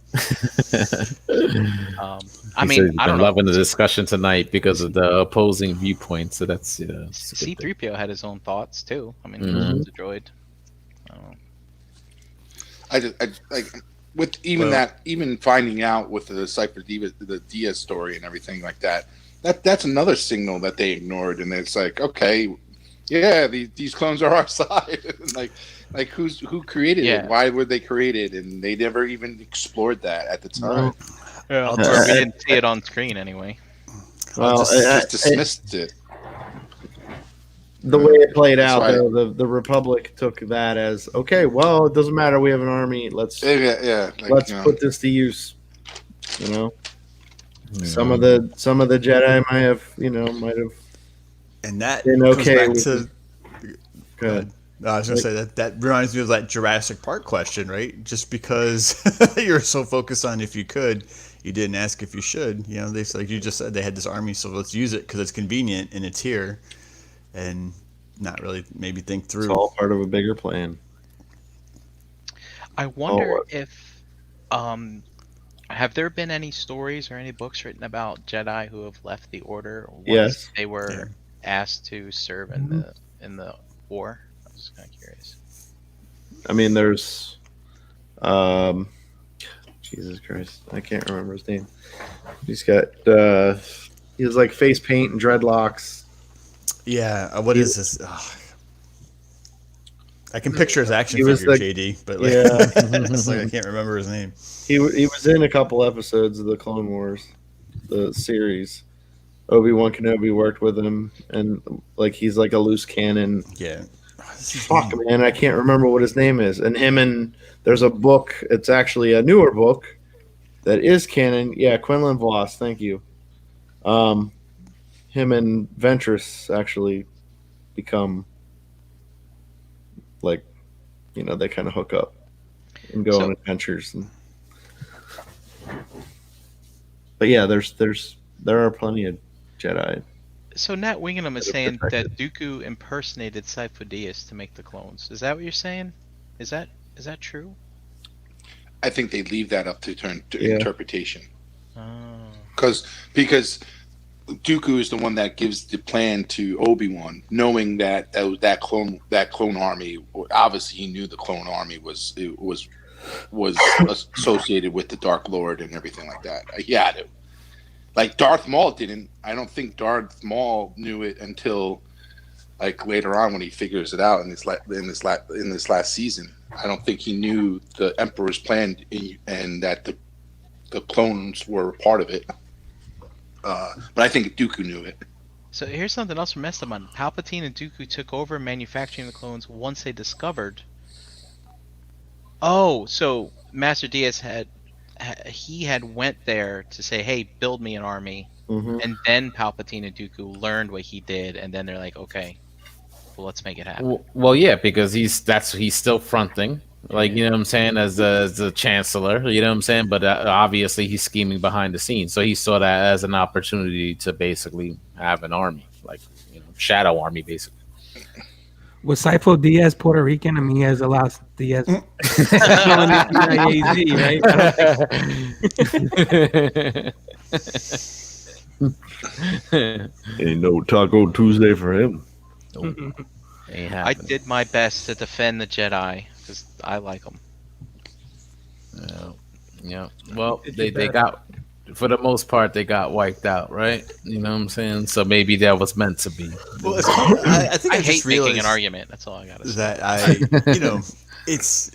I mean, I don't know.
Loving the discussion tonight because of the opposing viewpoints. So that's
C-3PO had his own thoughts too. I mean, he was a droid.
I like with even finding out with the Cypher the Diaz story and everything like that. That's another signal that they ignored, and it's like, okay, yeah, these clones are our side. like who created it? Why were they created? And they never even explored that at the time.
Yeah, or we didn't see it on screen anyway.
Well,
just dismissed it.
The way it played out, though, the Republic took that as, okay, well, it doesn't matter. We have an army. Let's put this to use. Some of the Jedi might have.
And that
been okay.
Go ahead. No, I was going to say that reminds me of that Jurassic Park question, right? Just because you're so focused on if you could, you didn't ask if you should. They like you just said they had this army, so let's use it because it's convenient and it's here, and not really maybe think through.
It's all part of a bigger plan.
I wonder if have there been any stories or any books written about Jedi who have left the Order once they were asked to serve in the war? I was kind of curious.
I mean, there's Jesus Christ, I can't remember his name. He's got he has like face paint and dreadlocks.
Yeah, what is this? I can picture his action figure, JD, but it's like I can't remember his name.
He was in a couple episodes of the Clone Wars, the series. Obi-Wan Kenobi worked with him, and like he's like a loose cannon.
Yeah.
Fuck, man, I can't remember what his name is. And there's a book. It's actually a newer book that is canon. Yeah, Quinlan Vos. Thank you. Him and Ventress actually become like, they kind of hook up and go on adventures. But yeah, there are plenty of Jedi.
So Nat Wingham is saying that Dooku impersonated Sifo Dyas to make the clones. Is that what you're saying? Is that true?
I think they leave that up to interpretation. Because Dooku is the one that gives the plan to Obi-Wan, knowing that clone army. Obviously, he knew the clone army was associated with the Dark Lord and everything like that. He had it. Like Darth Maul didn't. I don't think Darth Maul knew it until like later on when he figures it out in this last season. I don't think he knew the Emperor's plan and that the clones were part of it. But I think Dooku knew it.
So here's something else from Esteban. Palpatine and Dooku took over manufacturing the clones once they discovered. Oh, so Master Diaz had went there to say, "Hey, build me an army," and then Palpatine and Dooku learned what he did, and then they're like, "Okay, well, let's make it happen."
Well, yeah, because he's still fronting, like you know what I'm saying, as the chancellor, you know what I'm saying. But obviously, he's scheming behind the scenes, so he saw that as an opportunity to basically have an army, like shadow army, basically.
Was Sifo Dyas Puerto Rican? I mean, he has a lot of Diaz. Right?
Ain't no Taco Tuesday for him.
Nope.
I did my best to defend the Jedi because I like them.
Yeah. Well, they got, for the most part, they got wiped out, right? You know what I'm saying? So maybe that was meant to be.
Well, I think I
hate
just realized
making an argument. That's all I got to say.
That it's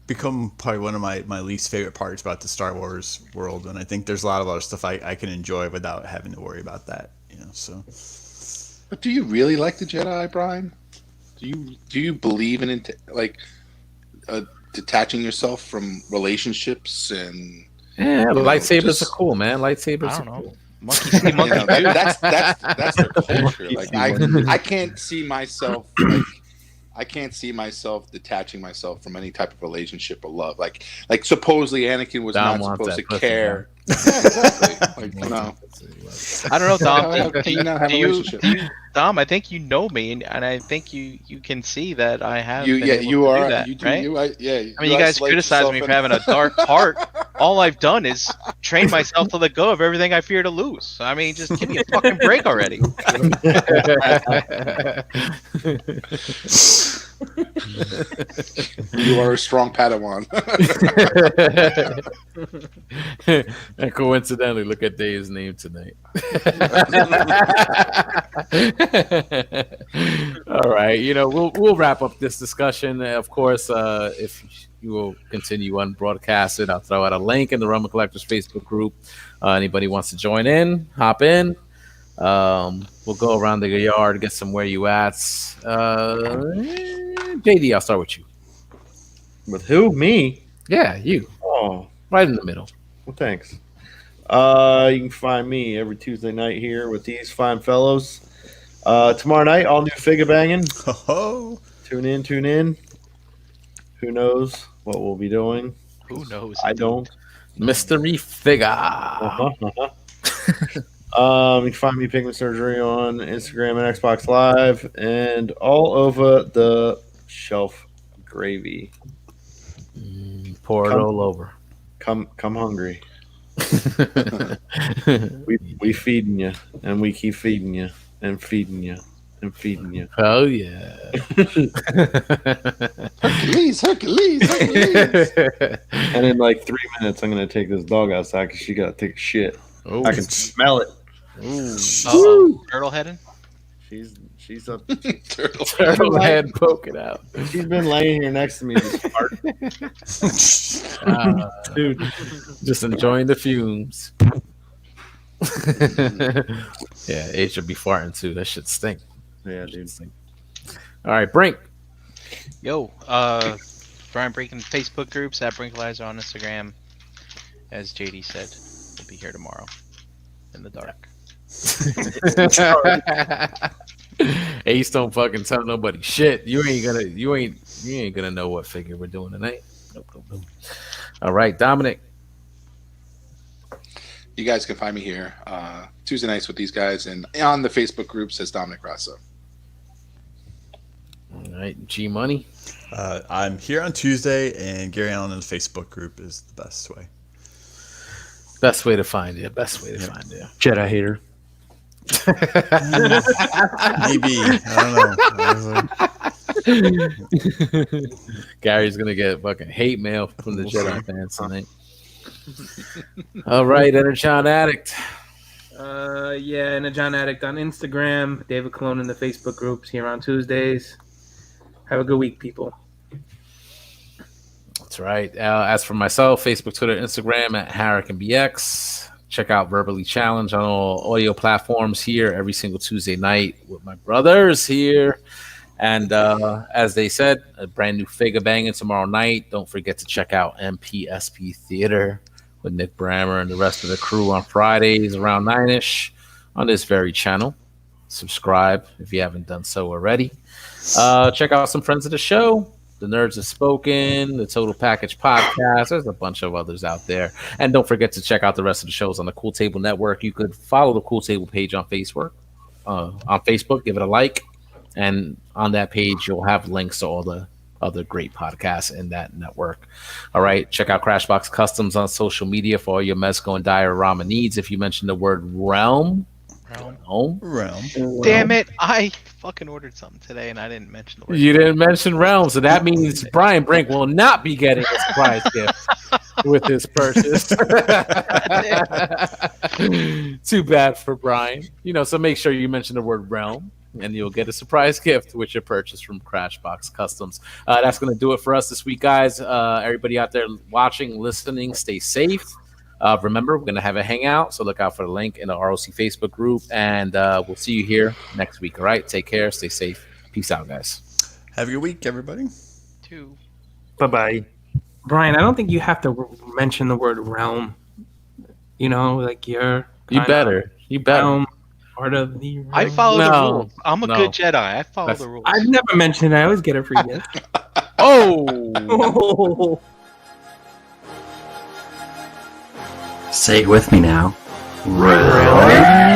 become probably one of my least favorite parts about the Star Wars world, and I think there's a lot of other stuff I can enjoy without having to worry about that. So,
but do you really like the Jedi, Brian? Do you believe in it, like detaching yourself from relationships and?
Yeah, lightsabers are cool, man. Lightsabers are cool.
Monkey see, monkey do.
That's their culture. Like I can't see myself I can't see myself detaching myself from any type of relationship or love. Like supposedly Anakin was not supposed to care. Yeah, exactly. Like, no.
I don't know, Dom.
Can you not have a relationship?
Dom, I think you know me, and I think you can see that I have.
You are.
Do that,
you do.
Right?
I
mean, you guys criticize me for having a dark heart. All I've done is train myself to let go of everything I fear to lose. I mean, just give me a fucking break already.
You are a strong Padawan.
And coincidentally, look at Dave's name tonight. All right, we'll wrap up this discussion. Of course, if you will continue unbroadcasted, I'll throw out a link in the Rumble Collectors Facebook group. Anybody wants to join in, hop in. We'll go around the yard, get some where you at. JD, I'll start with you.
With who? Me?
Yeah, you.
Oh,
right in the middle.
Well, thanks. You can find me every Tuesday night here with these fine fellows. Tomorrow night, all new figure banging.
Oh,
tune in. Who knows what we'll be doing?
Who knows?
I don't.
Mystery figure.
You can find me Pigment Surgery on Instagram and Xbox Live, and all over the shelf gravy.
Pour it all over.
Come hungry. we feeding you, and we keep feeding you, and feeding you, and feeding you.
Oh yeah.
Hercules.
And in like 3 minutes, I'm gonna take this dog outside because she gotta take a shit.
Ooh.
I can smell it.
Uh-oh. Turtle heading?
She's a
turtle head poking out.
She's been laying here next to me just farting.
Dude, just enjoying the fumes. Yeah, it should be farting too. That shit stink.
Yeah, dude.
All right, Brink.
Yo, Brian Breaking Facebook groups at Brinkalizer on Instagram. As JD said, we'll be here tomorrow in the dark.
Ace don't fucking tell nobody shit. You ain't gonna know what figure we're doing tonight. Nope. All right, Dominic.
You guys can find me here Tuesday nights with these guys, and on the Facebook group says Dominic Rassa.
All right, G Money.
I'm here on Tuesday, and Gary Allen in the Facebook group is the best way.
Best way to find you. Find you.
Jedi hater.
Maybe. I
don't know. Gary's gonna get fucking hate mail from the Jedi fans tonight. All right, Energon Addict.
Energon Addict on Instagram. David Colon in the Facebook groups here on Tuesdays. Have a good week, people.
That's right. As for myself, Facebook, Twitter, Instagram at HarricanBX. Check out Verbally Challenge on all audio platforms here every single Tuesday night with my brothers here. And as they said, a brand new figure banging tomorrow night. Don't forget to check out MPSP Theater with Nick Brammer and the rest of the crew on Fridays around 9-ish on this very channel. Subscribe if you haven't done so already. Check out some friends of the show. The Nerds Have Spoken, the Total Package Podcast. There's a bunch of others out there. And don't forget to check out the rest of the shows on the Cool Table Network. You could follow the Cool Table page on Facebook. Give it a like. And on that page, you'll have links to all the other great podcasts in that network. All right. Check out Crashbox Customs on social media for all your Mezco and diorama needs. If you mention the word realm.
Damn it. I fucking ordered something today and I didn't mention the word.
You didn't mention realm, so that means Brian Brink will not be getting a surprise gift with his purchase. Too bad for Brian. So make sure you mention the word realm and you'll get a surprise gift with your purchase from Crashbox Customs. That's going to do it for us this week, guys. Everybody out there watching, listening, stay safe. Remember, we're going to have a hangout, so look out for the link in the ROC Facebook group, and we'll see you here next week. All right, take care, stay safe. Peace out, guys.
Have a good week, everybody.
Bye-bye.
Brian, I don't think you have to mention the word realm. You know, like
you better.
Realm, part of the realm.
I follow the rules. I'm a good Jedi. I follow the rules.
I've never mentioned it. I always get a free gift.
Oh!
Say it with me now. Really?